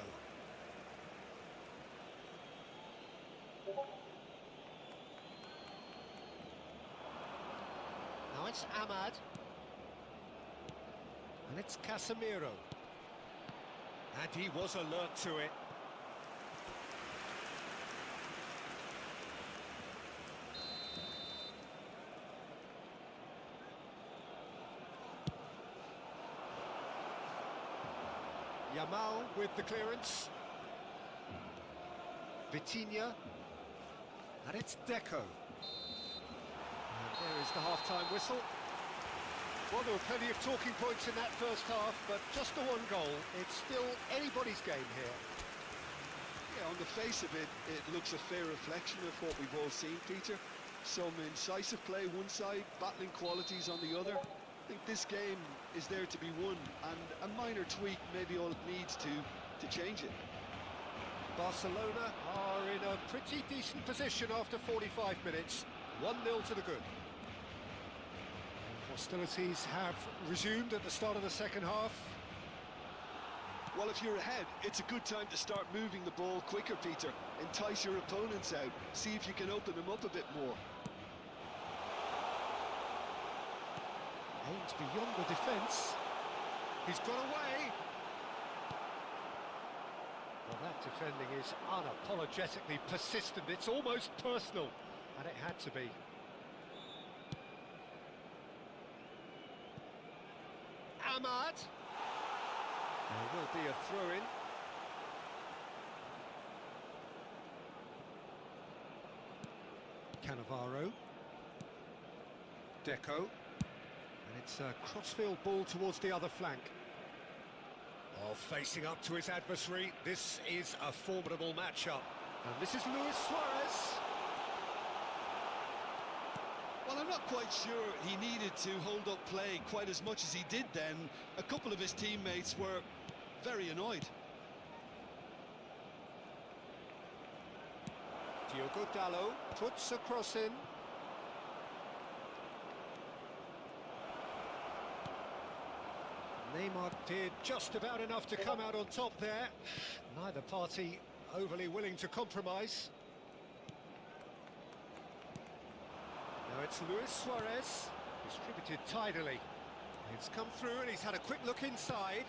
Speaker 1: Now it's Ahmad. And it's Casemiro. And he was alert to it. Yamal with the clearance. Vitinha. And it's Deco. And there is the half-time whistle. Well, there were plenty of talking points in that first half, but just the one goal. It's still anybody's game here.
Speaker 2: Yeah, on the face of it, it looks a fair reflection of what we've all seen, Peter. Some incisive play one side, battling qualities on the other. I think this game is there to be won, and a minor tweak may be all it needs to change it.
Speaker 1: Barcelona are in a pretty decent position after 45 minutes. 1-0 to the good. Hostilities have resumed at the start of the second half.
Speaker 2: Well, if you're ahead, it's a good time to start moving the ball quicker, Peter. Entice your opponents out. See if you can open them up a bit more.
Speaker 1: Aims beyond the defence. He's got away. Well, that defending is unapologetically persistent. It's almost personal. And it had to be. Ahmad. There will be a throw-in. Cannavaro. Deco. And it's a crossfield ball towards the other flank. Oh, facing up to his adversary, this is a formidable matchup. And this is Luis Suarez.
Speaker 2: Well, I'm not quite sure he needed to hold up play quite as much as he did then. A couple of his teammates were very annoyed.
Speaker 1: Diogo Dalot puts a cross in. Neymar did just about enough to come out on top there. Neither party overly willing to compromise. Now it's Luis Suarez, distributed tidily. It's come through and he's had a quick look inside.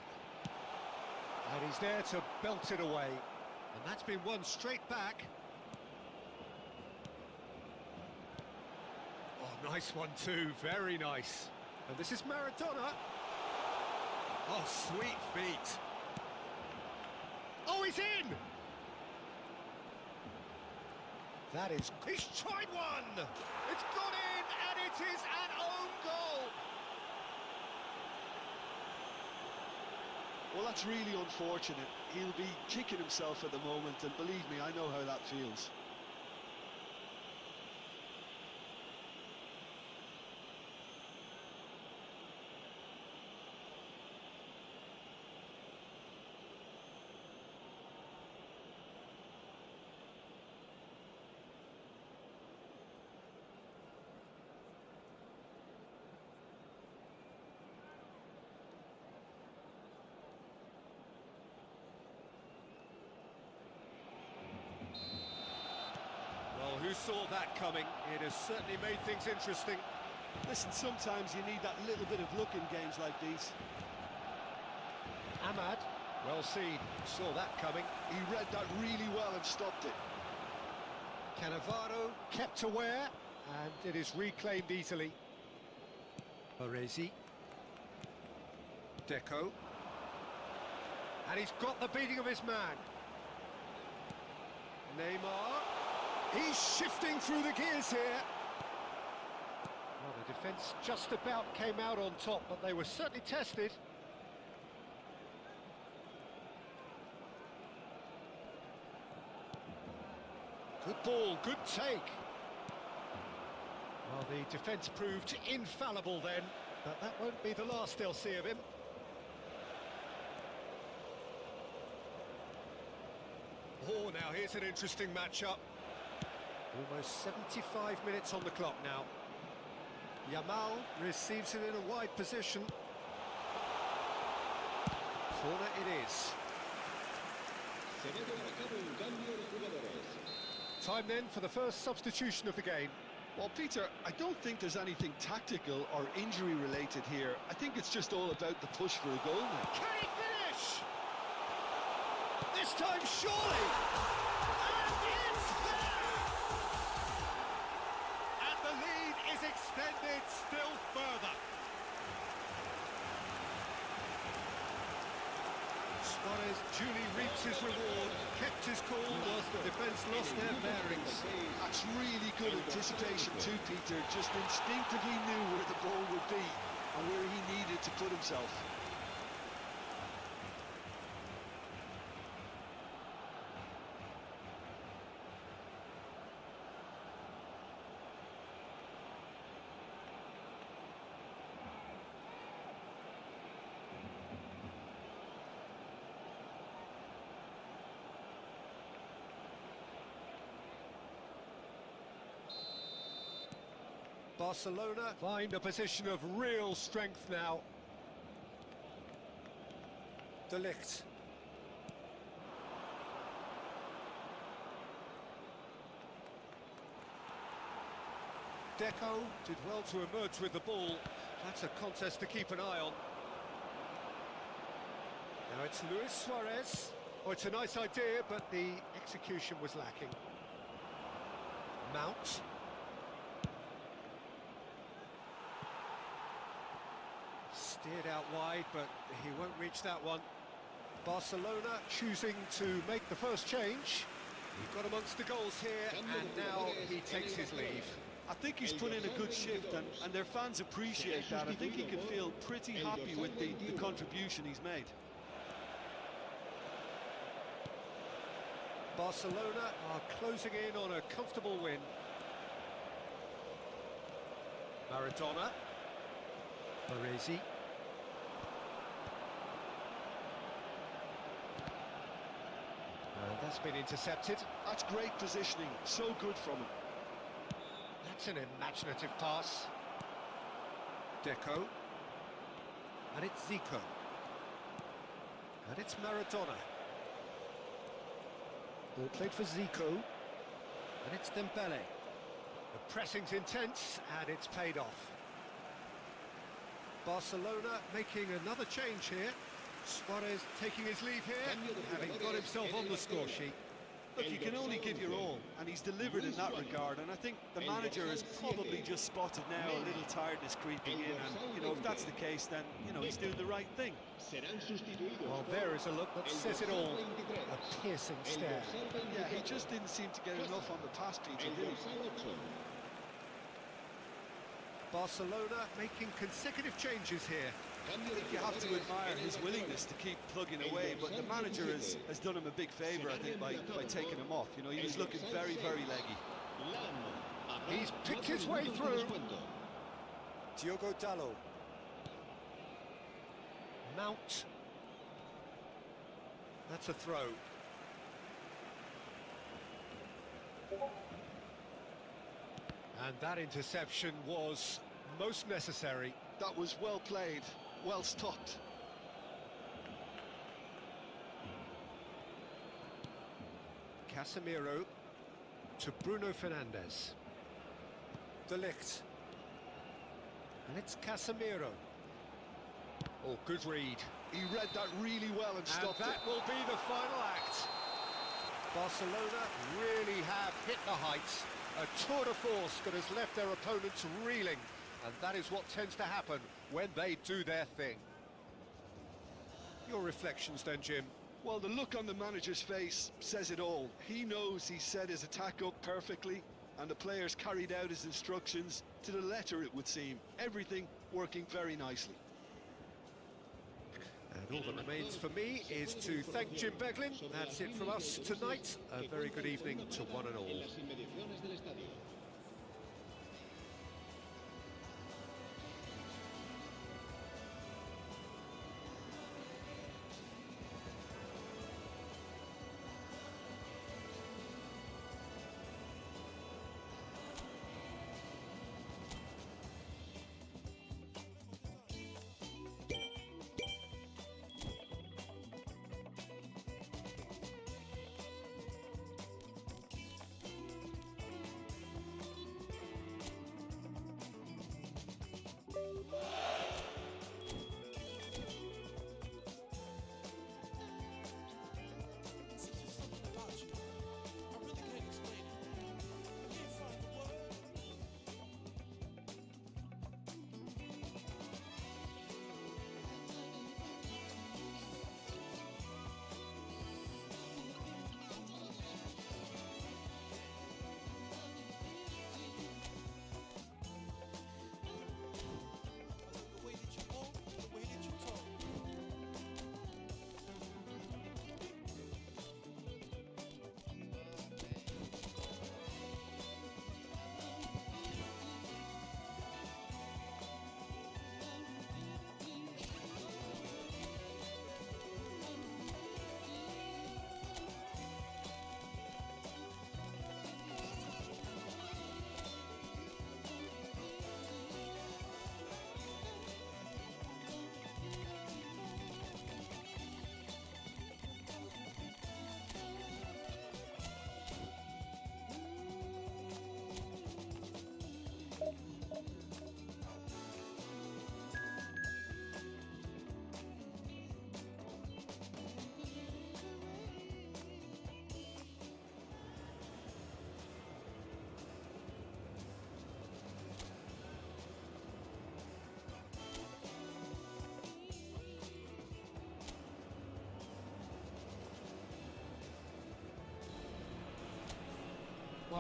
Speaker 1: And he's there to belt it away. And that's been won straight back. Oh, nice one too, very nice. And this is Maradona. Oh, sweet feet. Oh, he's in! That is... He's tried one! It's gone in, and it is an own goal!
Speaker 2: Well, that's really unfortunate. He'll be kicking himself at the moment, and believe me, I know how that feels.
Speaker 1: Well, who saw that coming? It has certainly made things interesting.
Speaker 2: Listen, sometimes you need that little bit of luck in games like these.
Speaker 1: Ahmad, well seen, saw that coming.
Speaker 2: He read that really well and stopped it.
Speaker 1: Cannavaro kept aware, and it is reclaimed easily. Baresi. Deco. And he's got the beating of his man. Neymar. He's shifting through the gears here. Well, the defence just about came out on top, but they were certainly tested. Good ball, good take. Well, the defence proved infallible then, but that won't be the last they'll see of him. Oh, now here's an interesting matchup. Almost 75 minutes on the clock now. Yamal receives it in a wide position. Corner it is.
Speaker 3: Se va a llevar a cabo un cambio de jugadores.
Speaker 1: Time then for the first substitution of the game.
Speaker 2: Well, Peter, I don't think there's anything tactical or injury related here. I think it's just all about the push for a goal now.
Speaker 1: Can he finish? This time, surely! And it's there! And the lead is extended still further. Suarez duly reaps his reward, kept his cool whilst the defence lost their bearings.
Speaker 2: That's really good anticipation too, Peter. Just instinctively knew where the ball would be and where he needed to put himself.
Speaker 1: Barcelona find a position of real strength now. De Ligt. Deco did well to emerge with the ball. That's a contest to keep an eye on. Now it's Luis Suarez. Oh, it's a nice idea, but the execution was lacking. Mount. Steered out wide, but he won't reach that one. Barcelona choosing to make the first change. He got amongst the goals here, and now he takes his leave.
Speaker 2: I think he's put in a good shift, and their fans appreciate that. I think he can feel pretty happy with the contribution he's made.
Speaker 1: Barcelona are closing in on a comfortable win. Maradona. Baresi. And that's been intercepted.
Speaker 2: That's great positioning, so good from him.
Speaker 1: That's an imaginative pass. Deco. And it's Zico. And it's Maradona. Ball played for Zico. And it's Dembele. The pressing's intense, and it's paid off. Barcelona making another change here. Suarez taking his leave here, having got himself on the score sheet.
Speaker 2: Look, you can only give your all, and he's delivered in that regard, and I think the manager has probably just spotted now a little tiredness creeping in, and, you know, if that's the case, then, you know, he's doing the right thing.
Speaker 1: Well, there is a look that says it all. A piercing stare.
Speaker 2: Yeah, he just didn't seem to get enough on the pass, Peter, did he?
Speaker 1: Barcelona making consecutive changes here.
Speaker 2: I think you have to admire his willingness to keep plugging away, but the manager has done him a big favour, I think, by taking him off. You know, he was looking very, very leggy.
Speaker 1: He's picked his way through.
Speaker 2: Diogo Dalot.
Speaker 1: Mount. That's a throw. And that interception was most necessary.
Speaker 2: That was well played, well stopped.
Speaker 1: Casemiro to Bruno Fernandes. De Ligt. And it's Casemiro. Oh, good read.
Speaker 2: He read that really well and stopped
Speaker 1: that will be the final act. Barcelona really have hit the heights. A tour de force that has left their opponents reeling. And that is what tends to happen when they do their thing. Your reflections then, Jim?
Speaker 2: Well, the look on the manager's face says it all. He knows he set his attack up perfectly, and the players carried out his instructions to the letter, it would seem. Everything working very nicely.
Speaker 1: And all that remains for me is to thank Jim Beglin. That's it from us tonight. A very good evening to one and all.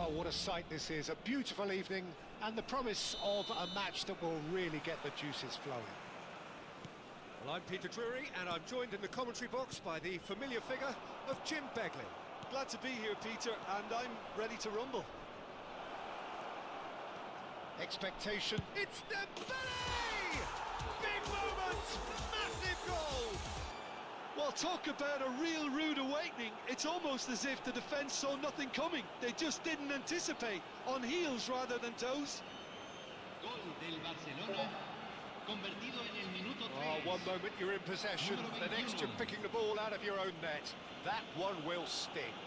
Speaker 1: Well, what a sight this is. A beautiful evening and the promise of a match that will really get the juices flowing. Well, I'm Peter Drury, and I'm joined in the commentary box by the familiar figure of Jim Beglin.
Speaker 2: Glad to be here, Peter, and I'm ready to rumble.
Speaker 1: Expectation. It's Dembele! Big moment! Massive goal!
Speaker 2: Well, talk about a real rude awakening. It's almost as if the defence saw nothing coming. They just didn't anticipate. On heels rather than toes.
Speaker 3: Gol del Barcelona, convertido en el minuto 3.
Speaker 1: Oh, one moment you're in possession, the next you're picking the ball out of your own net. That one will sting.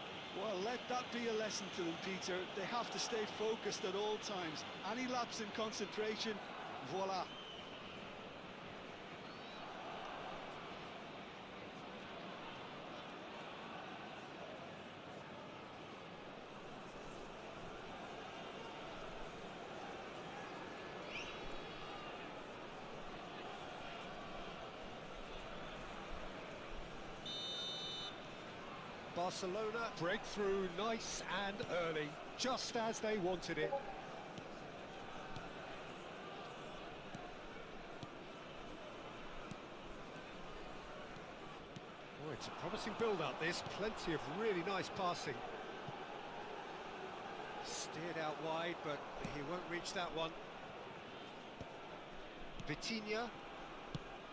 Speaker 2: Well, let that be a lesson to them, Peter. They have to stay focused at all times. Any lapse in concentration, voila.
Speaker 1: Barcelona breakthrough nice and early, just as they wanted it. Oh, it's a promising build-up, this. Plenty of really nice passing. Steered out wide, but he won't reach that one. Vitinha.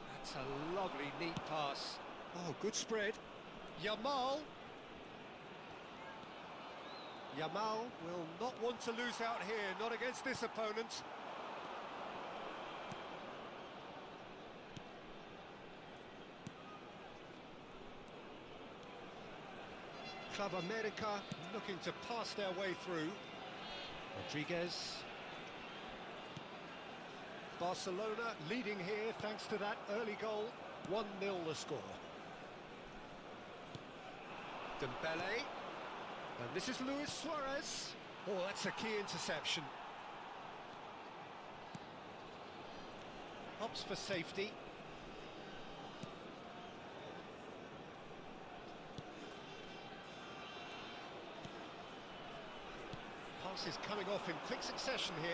Speaker 1: That's a lovely, neat pass. Oh, good spread. Yamal. Yamal will not want to lose out here, not against this opponent. Club America looking to pass their way through. Rodriguez. Barcelona leading here thanks to that early goal. 1-0 the score. Dembele. And this is Luis Suarez. Oh, that's a key interception. Opts for safety. Passes coming off in quick succession here.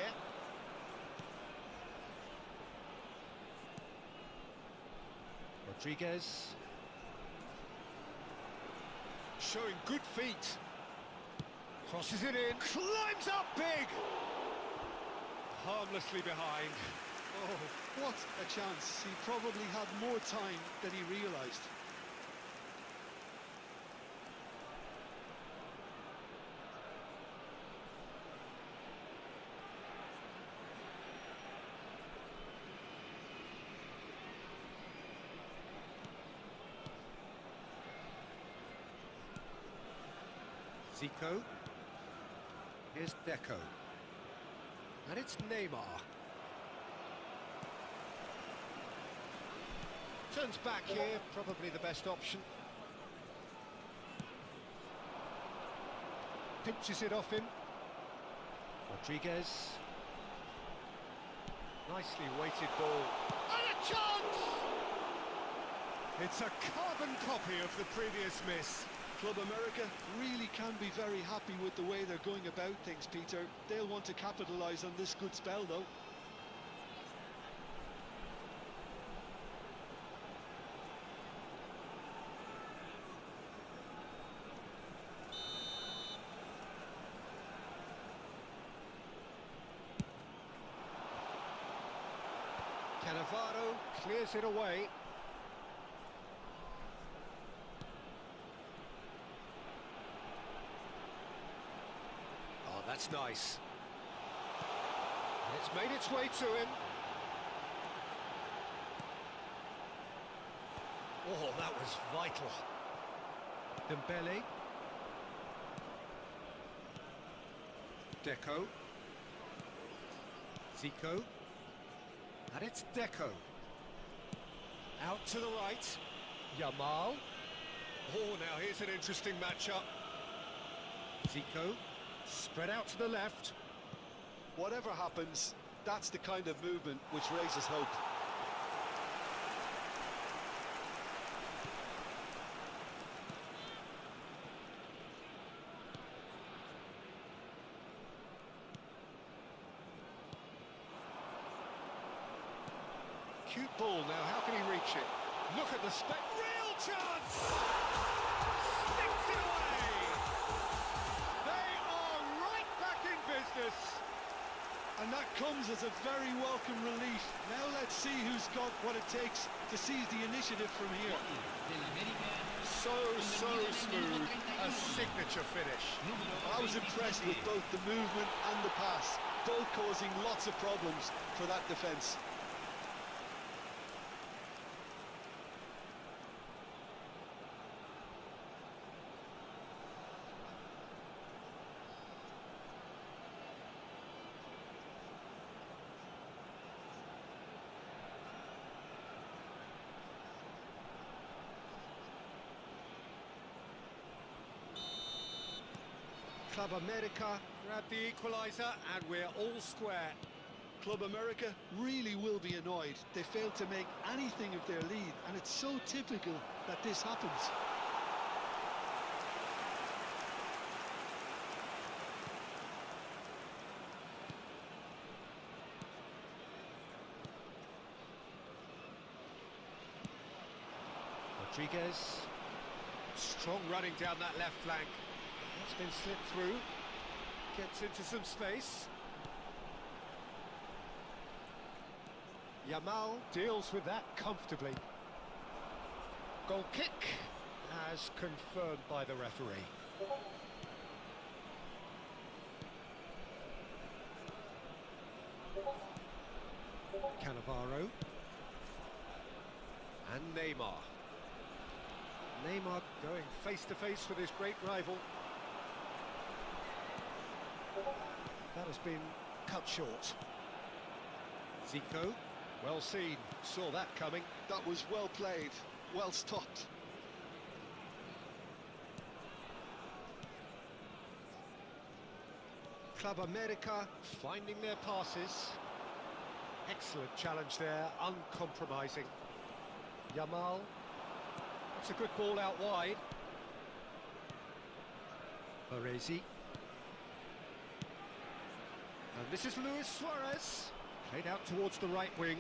Speaker 1: Rodriguez. Showing good feet. Crosses it in, climbs up big! Harmlessly behind.
Speaker 2: Oh, what a chance. He probably had more time than he realised.
Speaker 1: Zico. Here's Deco. And it's Neymar. Turns back here, probably the best option. Pinches it off him. Rodriguez. Nicely weighted ball. And a chance! It's a carbon copy of the previous miss.
Speaker 2: Club America really can be very happy with the way they're going about things, Peter. They'll want to capitalise on this good spell, though.
Speaker 1: Cannavaro clears it away. That's nice. And it's made its way to him. Oh, that was vital. Dembele. Deco. Zico. And it's Deco. Out to the right. Yamal. Oh, now here's an interesting matchup. Zico. Spread out to the left.
Speaker 2: Whatever happens, that's the kind of movement which raises hope.
Speaker 1: Acute ball now, how can he reach it? Look at the real chance! Sticks it away! They are right back in business!
Speaker 2: And that comes as a very welcome relief. Now let's see who's got what it takes to seize the initiative from here.
Speaker 1: So smooth, a signature finish.
Speaker 2: I was impressed with both the movement and the pass, both causing lots of problems for that defence.
Speaker 1: Club America grab the equaliser and we're all square.
Speaker 2: Club America really will be annoyed. They failed to make anything of their lead, and it's so typical that this happens.
Speaker 1: Rodriguez, strong running down that left flank. It's been slipped through, gets into some space. Yamal deals with that comfortably. Goal kick, as confirmed by the referee. Cannavaro. And Neymar. Neymar going face-to-face with his great rival. That has been cut short. Zico, well seen, saw that coming.
Speaker 2: That was well played, well stopped.
Speaker 1: Club America finding their passes. Excellent challenge there, uncompromising. Yamal, that's a good ball out wide. Baresi. And this is Luis Suarez, played out towards the right wing.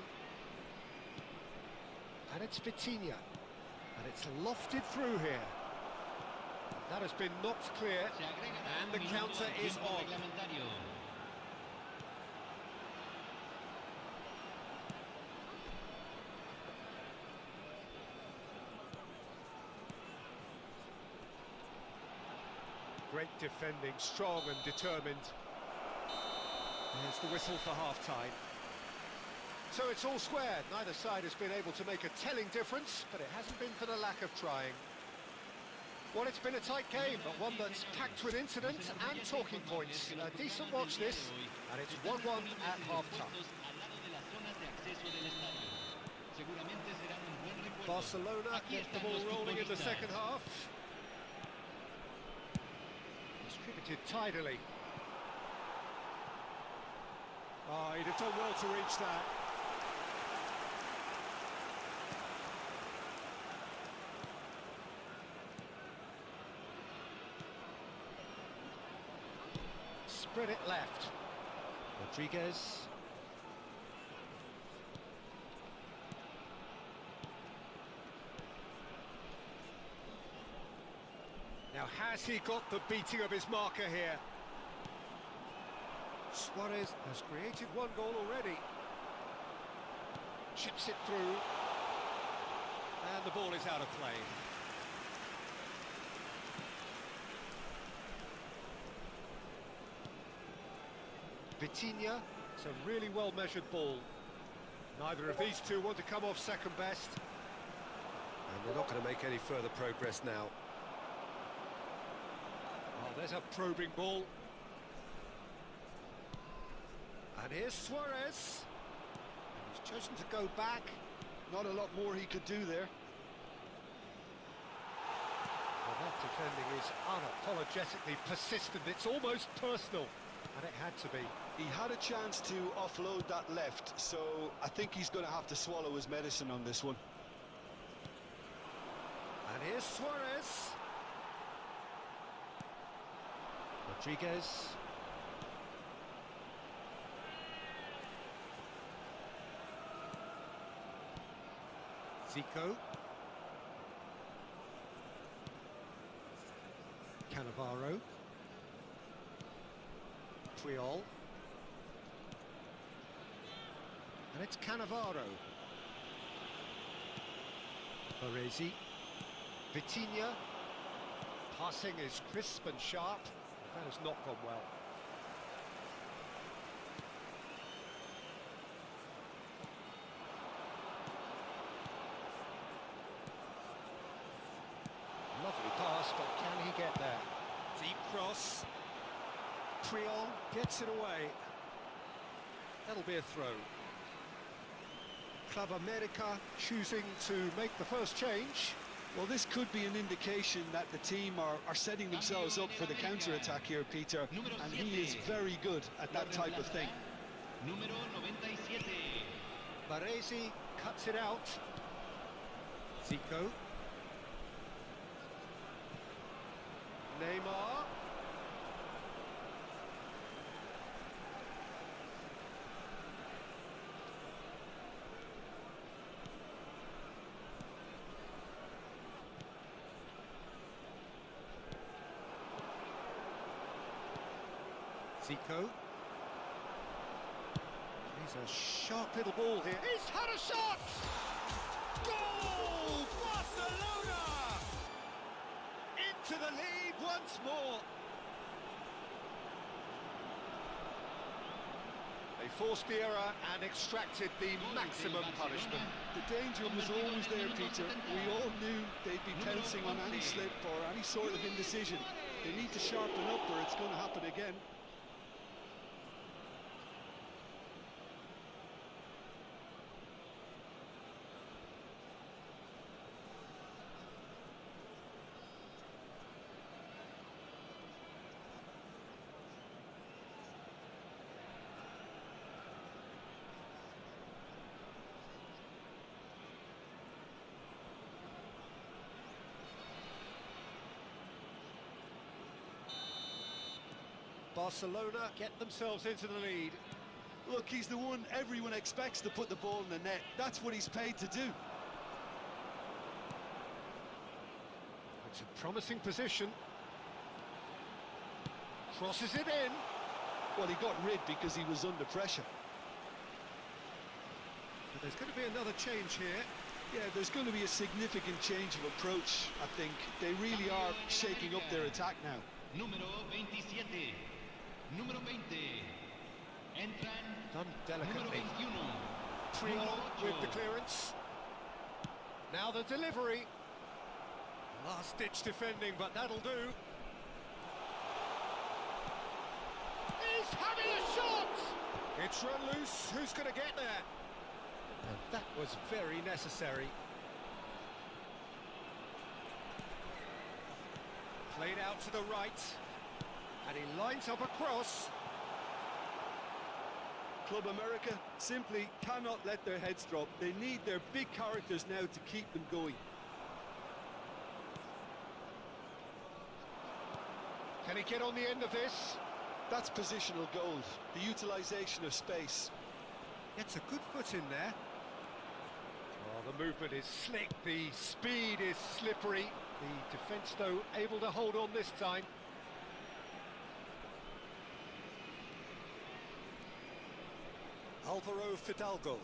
Speaker 1: And it's Vitinha, and it's lofted through here. That has been knocked clear, and the counter is on. Great defending, strong and determined. There's the whistle for half-time. So it's all square. Neither side has been able to make a telling difference, but it hasn't been for the lack of trying. Well, it's been a tight game, but one that's packed with incident and talking points. A decent watch this, and it's 1-1 at half-time. Barcelona get the ball rolling in the second half. Distributed tidily. Oh, he'd have done well to reach that. Spread it left. Rodriguez. Now, has he got the beating of his marker here? Suarez has created one goal already. Chips it through. And the ball is out of play. Vitinha, it's a really well-measured ball. Neither of these two want to come off second best. And they're not going to make any further progress now. Oh, there's a probing ball. And here's Suarez. And he's chosen to go back.
Speaker 2: Not a lot more he could do there.
Speaker 1: Well, that defending is unapologetically persistent. It's almost personal. And it had to be.
Speaker 2: He had a chance to offload that left, so I think he's going to have to swallow his medicine on this one.
Speaker 1: And here's Suarez. Rodriguez. Zico. Cannavaro. Puyol. And it's Cannavaro. Baresi. Vitinha. Passing is crisp and sharp. That has not gone well. Lovely pass, but can he get there? Deep cross. Puyol gets it away. That'll be a throw. Club America choosing to make the first change.
Speaker 2: Well, this could be an indication that the team are setting themselves up for the counter-attack here, Peter, and he is very good at that type of thing.
Speaker 3: Número 97.
Speaker 1: Baresi cuts it out. Zico. Neymar. Zico. He's a sharp little ball here. He's had a shot! Goal! Barcelona! Into the lead once more. They forced the error and extracted the maximum punishment.
Speaker 2: The danger was always there, Peter. We all knew they'd be pouncing on any slip or any sort of indecision. They need to sharpen up or it's going to happen again.
Speaker 1: Barcelona get themselves into the lead.
Speaker 2: Look, he's the one everyone expects to put the ball in the net. That's what he's paid to do.
Speaker 1: It's a promising position. Crosses it in.
Speaker 2: Well, he got rid because he was under pressure.
Speaker 1: But there's going to be another change here.
Speaker 2: Yeah, there's going to be a significant change of approach, I think. They really are shaking up their attack now.
Speaker 3: Número 27. Número 20. Entran.
Speaker 1: Done
Speaker 3: Número
Speaker 1: delicately.
Speaker 3: 21.
Speaker 1: Puyol with the clearance. Now the delivery. Last-ditch defending, but that'll do. He's having a shot! It's run loose. Who's going to get there? And that was very necessary. Played out to the right. And he lines up a cross.
Speaker 2: Club America simply cannot let their heads drop. They need their big characters now to keep them going.
Speaker 1: Can he get on the end of this?
Speaker 2: That's positional gold, the utilisation of space.
Speaker 1: Gets a good foot in there. Oh, the movement is slick, the speed is slippery. The defence, though, able to hold on this time. Alvaro Fidalgo.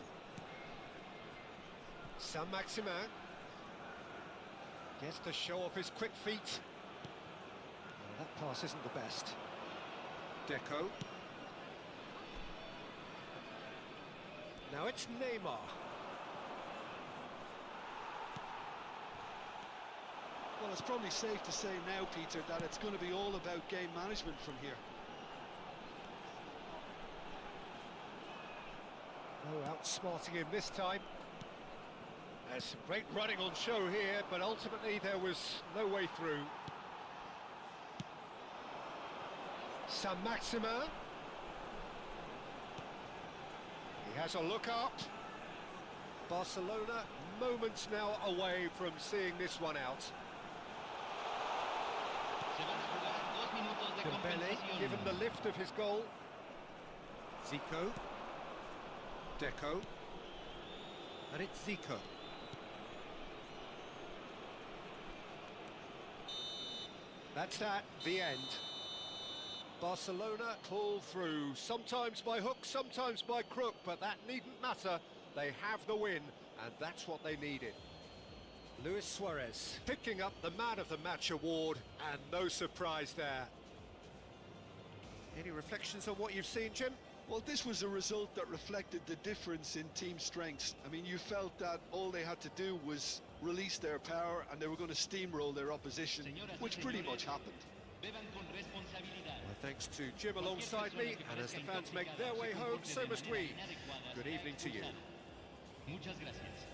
Speaker 1: Saint-Maximin. Gets to show off his quick feet. Oh, that pass isn't the best. Deco. Now it's Neymar.
Speaker 2: Well, it's probably safe to say now, Peter, that it's going to be all about game management from here.
Speaker 1: No outsmarting him this time. There's some great running on show here, but ultimately there was no way through. Saint-Maximin. He has a look up. Barcelona moments now away from seeing this one out.
Speaker 3: Se van a jugar 2 minutos de
Speaker 1: Dembele
Speaker 3: compensación.
Speaker 1: given the lift of his goal. Zico. Deco. And it's Zico. That's that, the end. Barcelona pull through, sometimes by hook, sometimes by crook, but that needn't matter. They have the win, and that's what they needed. Luis Suarez picking up the Man of the Match award, and no surprise there. Any reflections on what you've seen, Jim?
Speaker 2: Well, this was a result that reflected the difference in team strengths. I mean, you felt that all they had to do was release their power and they were going to steamroll their opposition, which pretty much happened.
Speaker 1: Well, thanks to Jim alongside me, and as the fans make their way home, so must we. Good evening to you.
Speaker 3: Muchas gracias.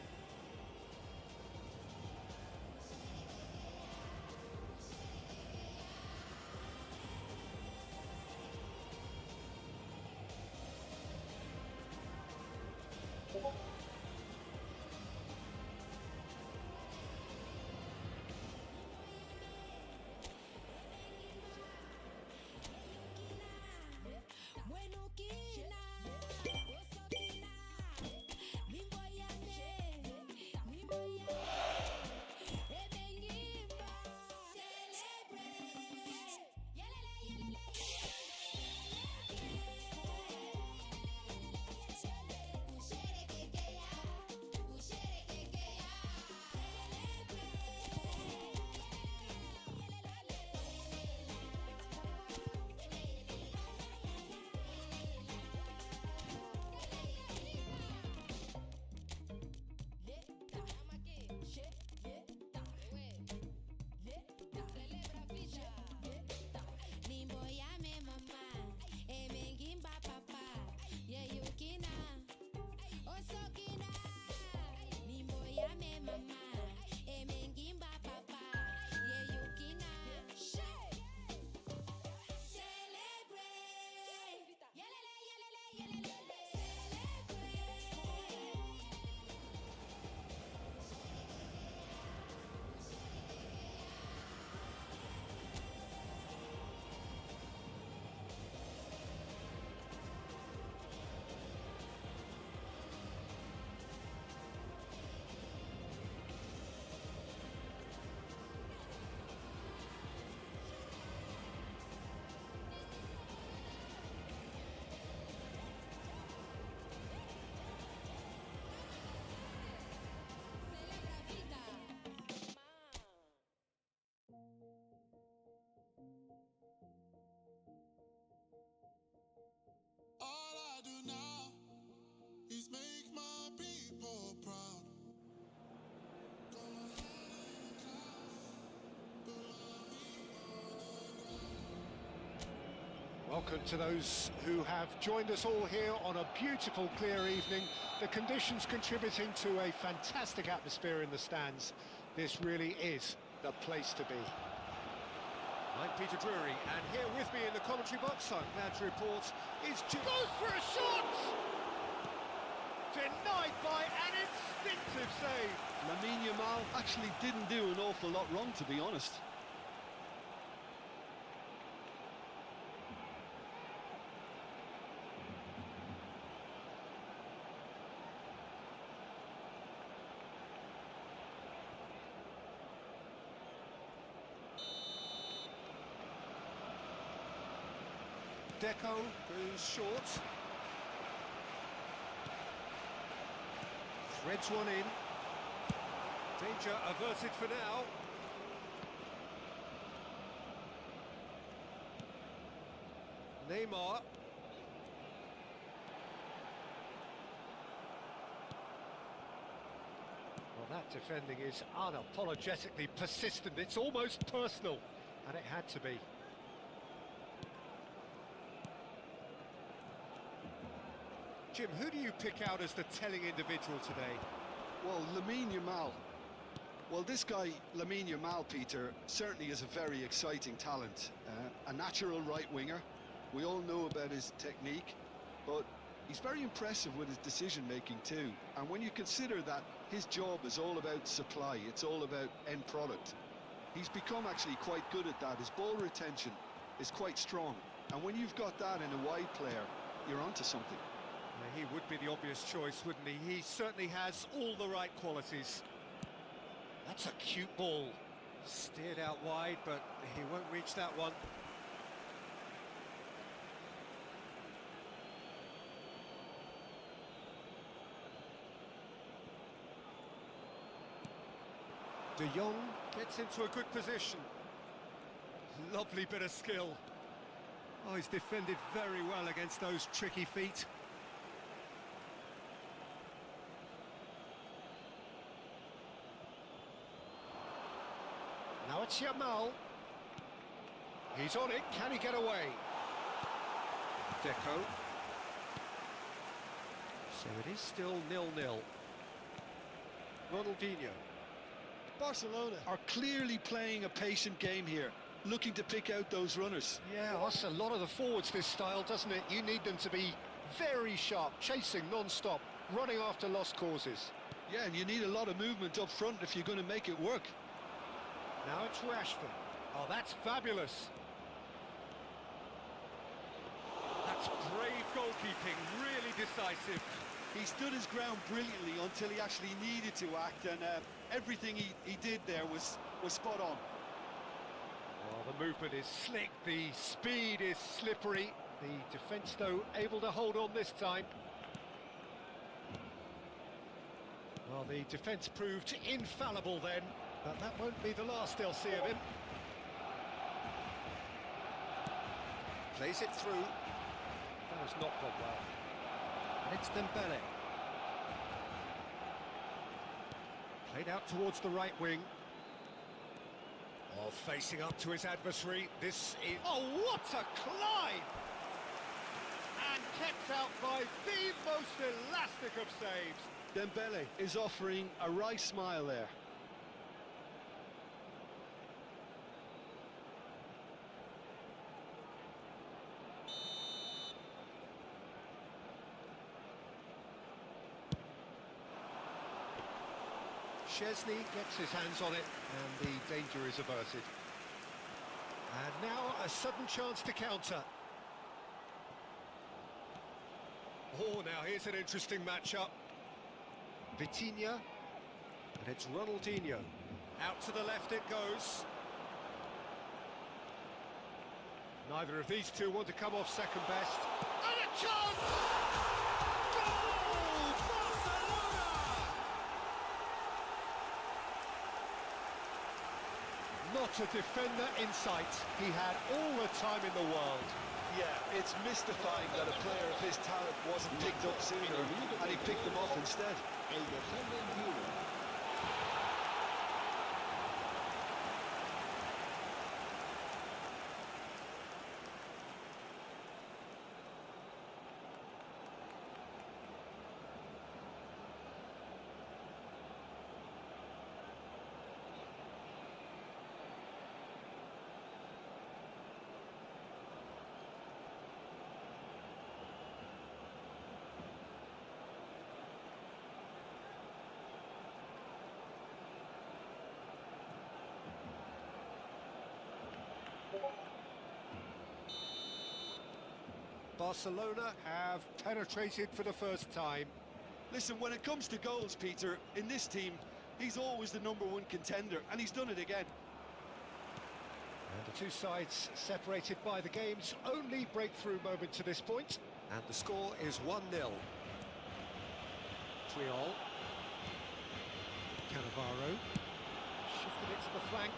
Speaker 1: Welcome to those who have joined us all here on a beautiful, clear evening. The conditions contributing to a fantastic atmosphere in the stands. This really is the place to be. I'm Peter Drury, and here with me in the commentary box, I'm glad to report, is goes for a shot! Denied by an instinctive save.
Speaker 2: Lamine Yamal actually didn't do an awful lot wrong, to be honest.
Speaker 1: Deco goes short. Threads one in. Danger averted for now. Neymar. Well, that defending is unapologetically persistent. It's almost personal, and it had to be. Jim, who do you pick out as the telling individual today?
Speaker 2: Well, Lamine Yamal. Well, this guy, Lamine Yamal, Peter, certainly is a very exciting talent. A natural right winger. We all know about his technique, but he's very impressive with his decision-making too. And when you consider that his job is all about supply, it's all about end product, he's become actually quite good at that. His ball retention is quite strong. And when you've got that in a wide player, you're onto something.
Speaker 1: He would be the obvious choice, wouldn't he? He certainly has all the right qualities. That's a cute ball. Steered out wide, but he won't reach that one. De Jong gets into a good position. Lovely bit of skill. Oh, he's defended very well against those tricky feet. Now it's Yamal. He's on it. Can he get away? Deco. So it is still 0-0. Ronaldinho.
Speaker 2: Barcelona are clearly playing a patient game here, looking to pick out those runners.
Speaker 1: Yeah, that's a lot of the forwards, this style, doesn't it? You need them to be very sharp, chasing non-stop, running after lost causes.
Speaker 2: Yeah, and you need a lot of movement up front if you're going to make it work.
Speaker 1: Now it's Rashford. Oh, that's fabulous. That's brave goalkeeping, really decisive.
Speaker 2: He stood his ground brilliantly until he actually needed to act, and everything he did there was spot on.
Speaker 1: Well, the movement is slick, the speed is slippery. The defence, though, able to hold on this time. Well, the defence proved infallible then, but that won't be the last they'll see of him. Plays it through. That has not gone well. And it's Dembele. Played out towards the right wing. Oh, facing up to his adversary. This is... Oh, what a climb! And kept out by the most elastic of saves.
Speaker 2: Dembele is offering a wry smile there.
Speaker 1: Szczesny gets his hands on it, and the danger is averted. And now a sudden chance to counter. Oh, now here's an interesting matchup. Vitinha, and it's Ronaldinho. Out to the left it goes. Neither of these two want to come off second best. And a chance! Goal! Barcelona! Not a defender in sight. He had all the time in the world.
Speaker 2: Yeah, it's mystifying that a player of his talent wasn't picked up sooner, and he picked them off instead.
Speaker 3: El dorsal 21.
Speaker 1: Barcelona have penetrated for the first time.
Speaker 2: Listen, when it comes to goals, Peter, in this team, he's always the #1 contender, and he's done it again.
Speaker 1: And the two sides separated by the game's only breakthrough moment to this point. And the score is 1-0. Triol. Cannavaro. Shifted it to the flank.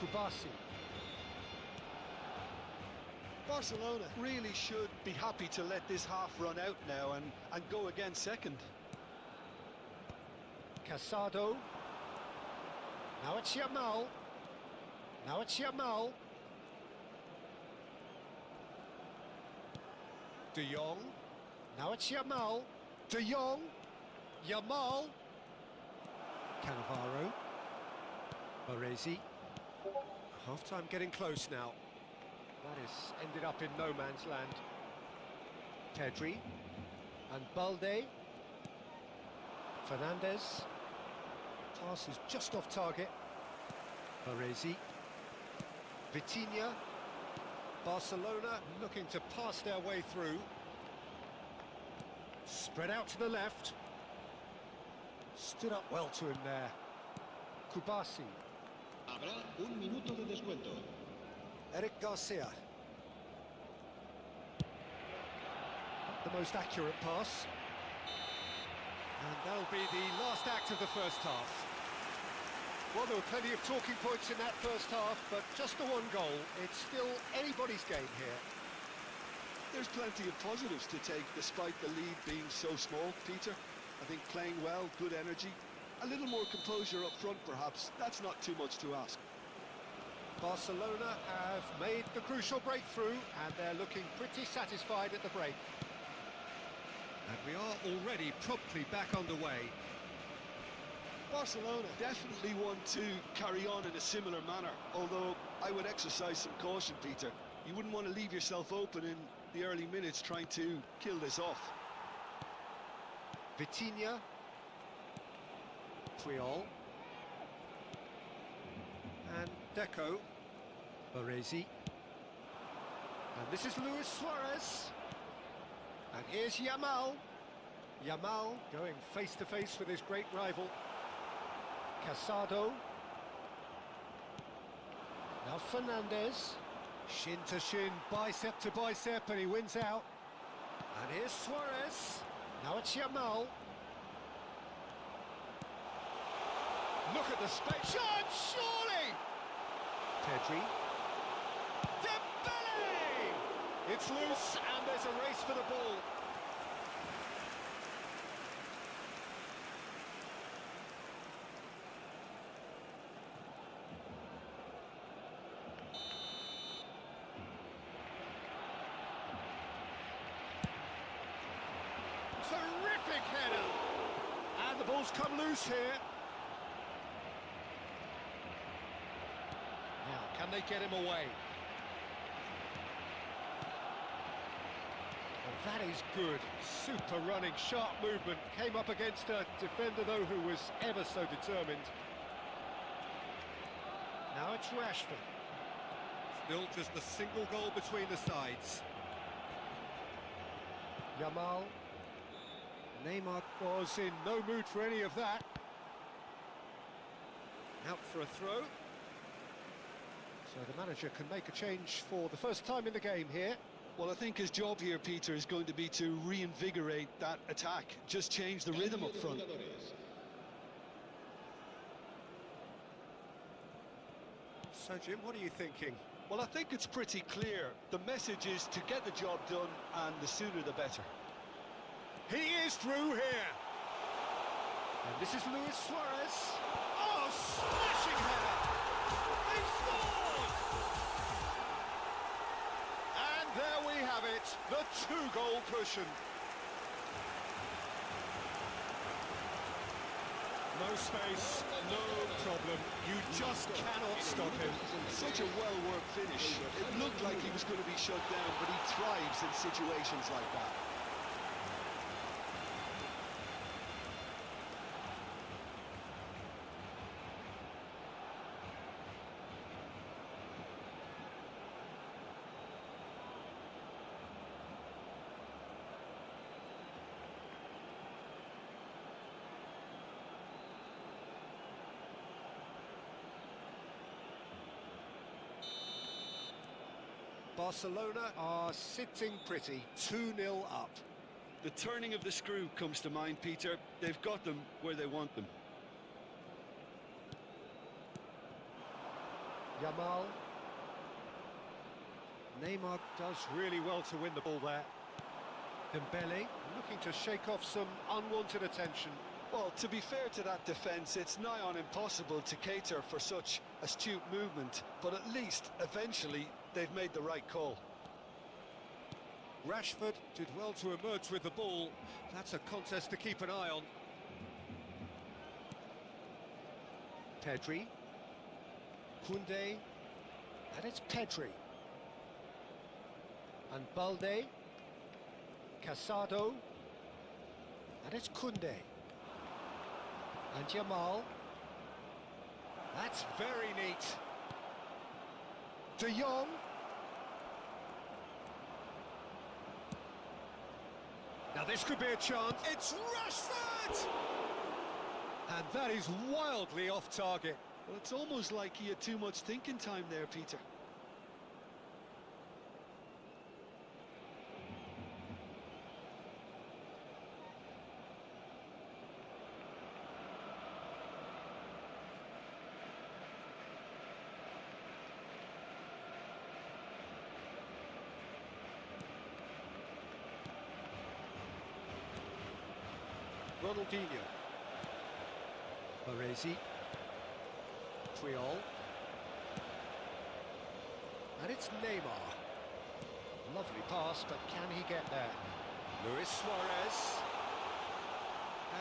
Speaker 1: Kubasi.
Speaker 2: Barcelona really should be happy to let this half run out now and go again second.
Speaker 1: Casado. Now it's Yamal. Now it's Yamal. De Jong. Now it's Yamal. De Jong. Yamal. Cannavaro. Baresi. Half-time getting close now. That has ended up in no man's land. Pedri. And Balde. Fernandez. Pass is just off target. Baresi. Vitinha. Barcelona looking to pass their way through. Spread out to the left. Stood up well to him there. Kubasi.
Speaker 3: Habrá un minuto de descuento.
Speaker 1: Eric Garcia. Not the most accurate pass. And that'll be the last act of the first half. Well, there were plenty of talking points in that first half, but just the one goal. It's still anybody's game here.
Speaker 2: There's plenty of positives to take despite the lead being so small, Peter. I think playing well, good energy, a little more composure up front perhaps. That's not too much to ask.
Speaker 1: Barcelona have made the crucial breakthrough and they're looking pretty satisfied at the break. And we are already promptly back underway.
Speaker 2: Barcelona definitely want to carry on in a similar manner, although I would exercise some caution, Peter. You wouldn't want to leave yourself open in the early minutes trying to kill this off.
Speaker 1: Vitinha. Puyol. And Deco. Baresi. And this is Luis Suarez. And here's Yamal. Yamal going face-to-face with his great rival. Casado. Now Fernandez. Shin to shin, bicep to bicep, and he wins out. And here's Suarez. Now it's Yamal. Look at the space. Shot, surely! Pedri. Dembele! It's loose, and there's a race for the ball. Terrific header! And the ball's come loose here. Now, can they get him away? Well, that is good. Super running, sharp movement. Came up against a defender, though, who was ever so determined. Now it's Rashford. Still just a single goal between the sides. Yamal. Neymar was in no mood for any of that. Out for a throw. So the manager can make a change for the first time in the game here.
Speaker 2: Well, I think his job here, Peter, is going to be to reinvigorate that attack. Just change the rhythm up front.
Speaker 1: So, Jim, what are you thinking?
Speaker 2: Well, I think it's pretty clear. The message is to get the job done, and the sooner the better.
Speaker 1: He is through here. And this is Luis Suarez. Oh, smashing header! They've scored! And there we have it, the two-goal cushion. No space, no problem. You just cannot stop him.
Speaker 2: Such a well-worked finish. It looked like he was going to be shut down, but he thrives in situations like that.
Speaker 1: Barcelona are sitting pretty, 2-0 up.
Speaker 2: The turning of the screw comes to mind, Peter. They've got them where they want them.
Speaker 1: Yamal. Neymar does really well to win the ball there. Dembele looking to shake off some unwanted attention.
Speaker 2: Well, to be fair to that defence, it's nigh on impossible to cater for such astute movement, but at least, eventually, they've made the right call.
Speaker 1: Rashford did well to emerge with the ball. That's a contest to keep an eye on. Pedri. Koundé. And it's Pedri. And Balde. Casado. And it's Koundé. And Yamal. That's very neat. De Jong. Now this could be a chance. It's Rashford! And that is wildly off target.
Speaker 2: Well, it's almost like he had too much thinking time there, Peter.
Speaker 1: Ronaldinho. Baresi. Triol. And it's Neymar. Lovely pass, but can he get there? Luis Suarez.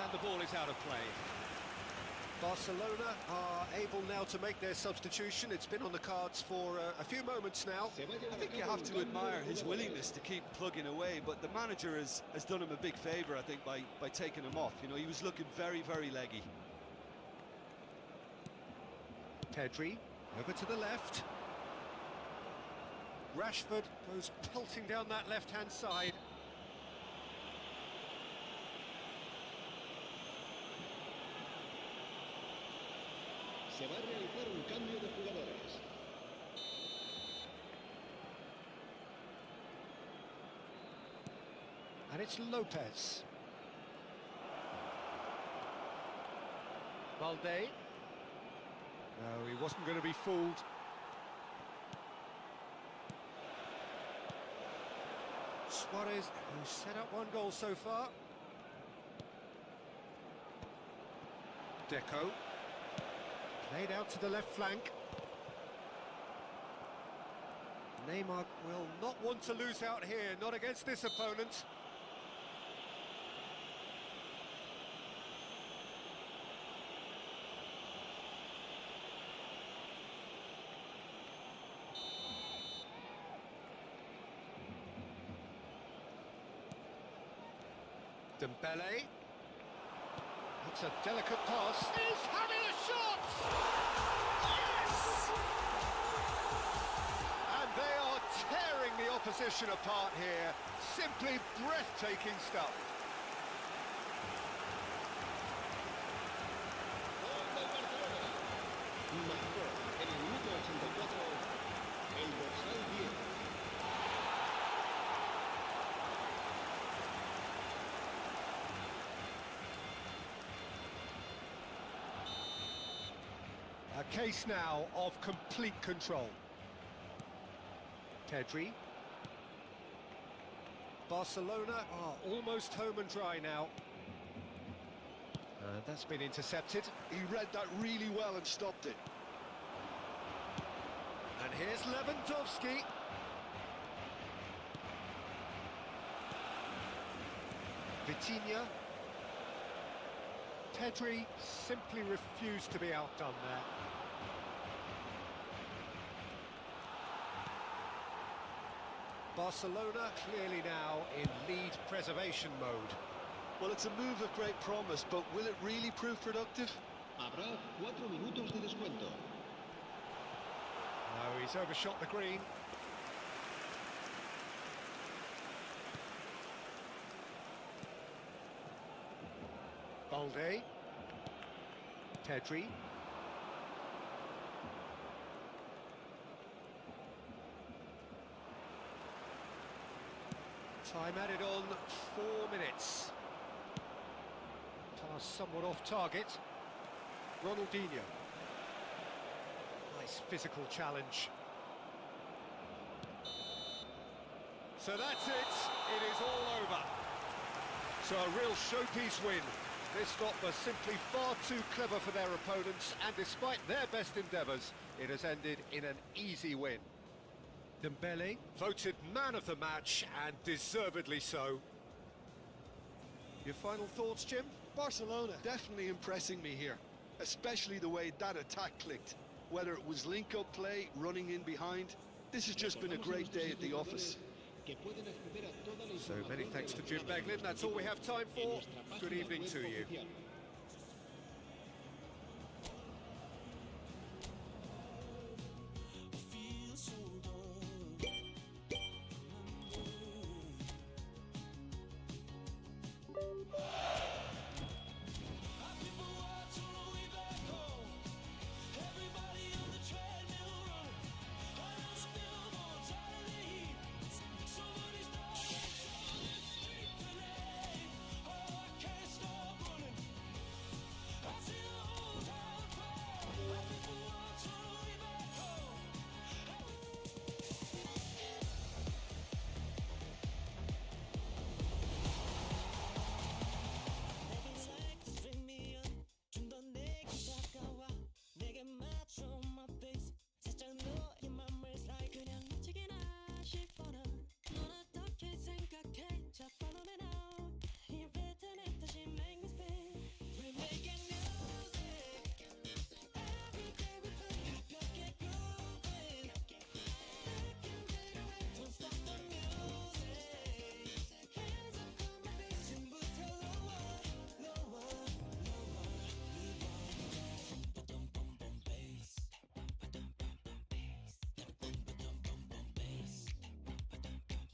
Speaker 1: And the ball is out of play. Barcelona are able now to make their substitution. It's been on the cards for a few moments now.
Speaker 2: I think you have to admire his willingness to keep plugging away, but the manager has done him a big favour, I think, by taking him off. You know, he was looking very, very leggy.
Speaker 1: Pedri, over to the left. Rashford goes pelting down that left-hand side.
Speaker 3: Se va a realizar un cambio de jugadores.
Speaker 1: And it's Lopez. Balde. No, he wasn't going to be fooled. Suarez, who's set up one goal so far. Deco. Played out to the left flank. Neymar will not want to lose out here, not against this opponent. Dembele. It's a delicate pass. He's having a shot! Yes! And they are tearing the opposition apart here. Simply breathtaking stuff.
Speaker 3: Gol del Barcelona. Marcó en el minuto 84 el dorsal 10.
Speaker 1: A case now of complete control. Pedri. Barcelona are almost home and dry now. That's been intercepted.
Speaker 2: He read that really well and stopped it.
Speaker 1: And here's Lewandowski. Vitinha. Pedri simply refused to be outdone there. Barcelona clearly now in lead preservation mode.
Speaker 2: Well, it's a move of great promise, but will it really prove productive?
Speaker 3: Habrá 4 minutos de descuento.
Speaker 1: No, he's overshot the green. Balde. Pedri. Time added on 4 minutes. Pass somewhat off target. Ronaldinho. Nice physical challenge. So that's it. It is all over. So a real showpiece win. This lot was simply far too clever for their opponents, and despite their best endeavours, it has ended in an easy win. Dembele, voted man of the match, and deservedly so. Your final thoughts, Jim?
Speaker 2: Barcelona definitely impressing me here, especially the way that attack clicked. Whether it was link-up play, running in behind, this has just been a great day at the office.
Speaker 1: So many thanks to Jim Beglin. That's all we have time for. Good evening to you.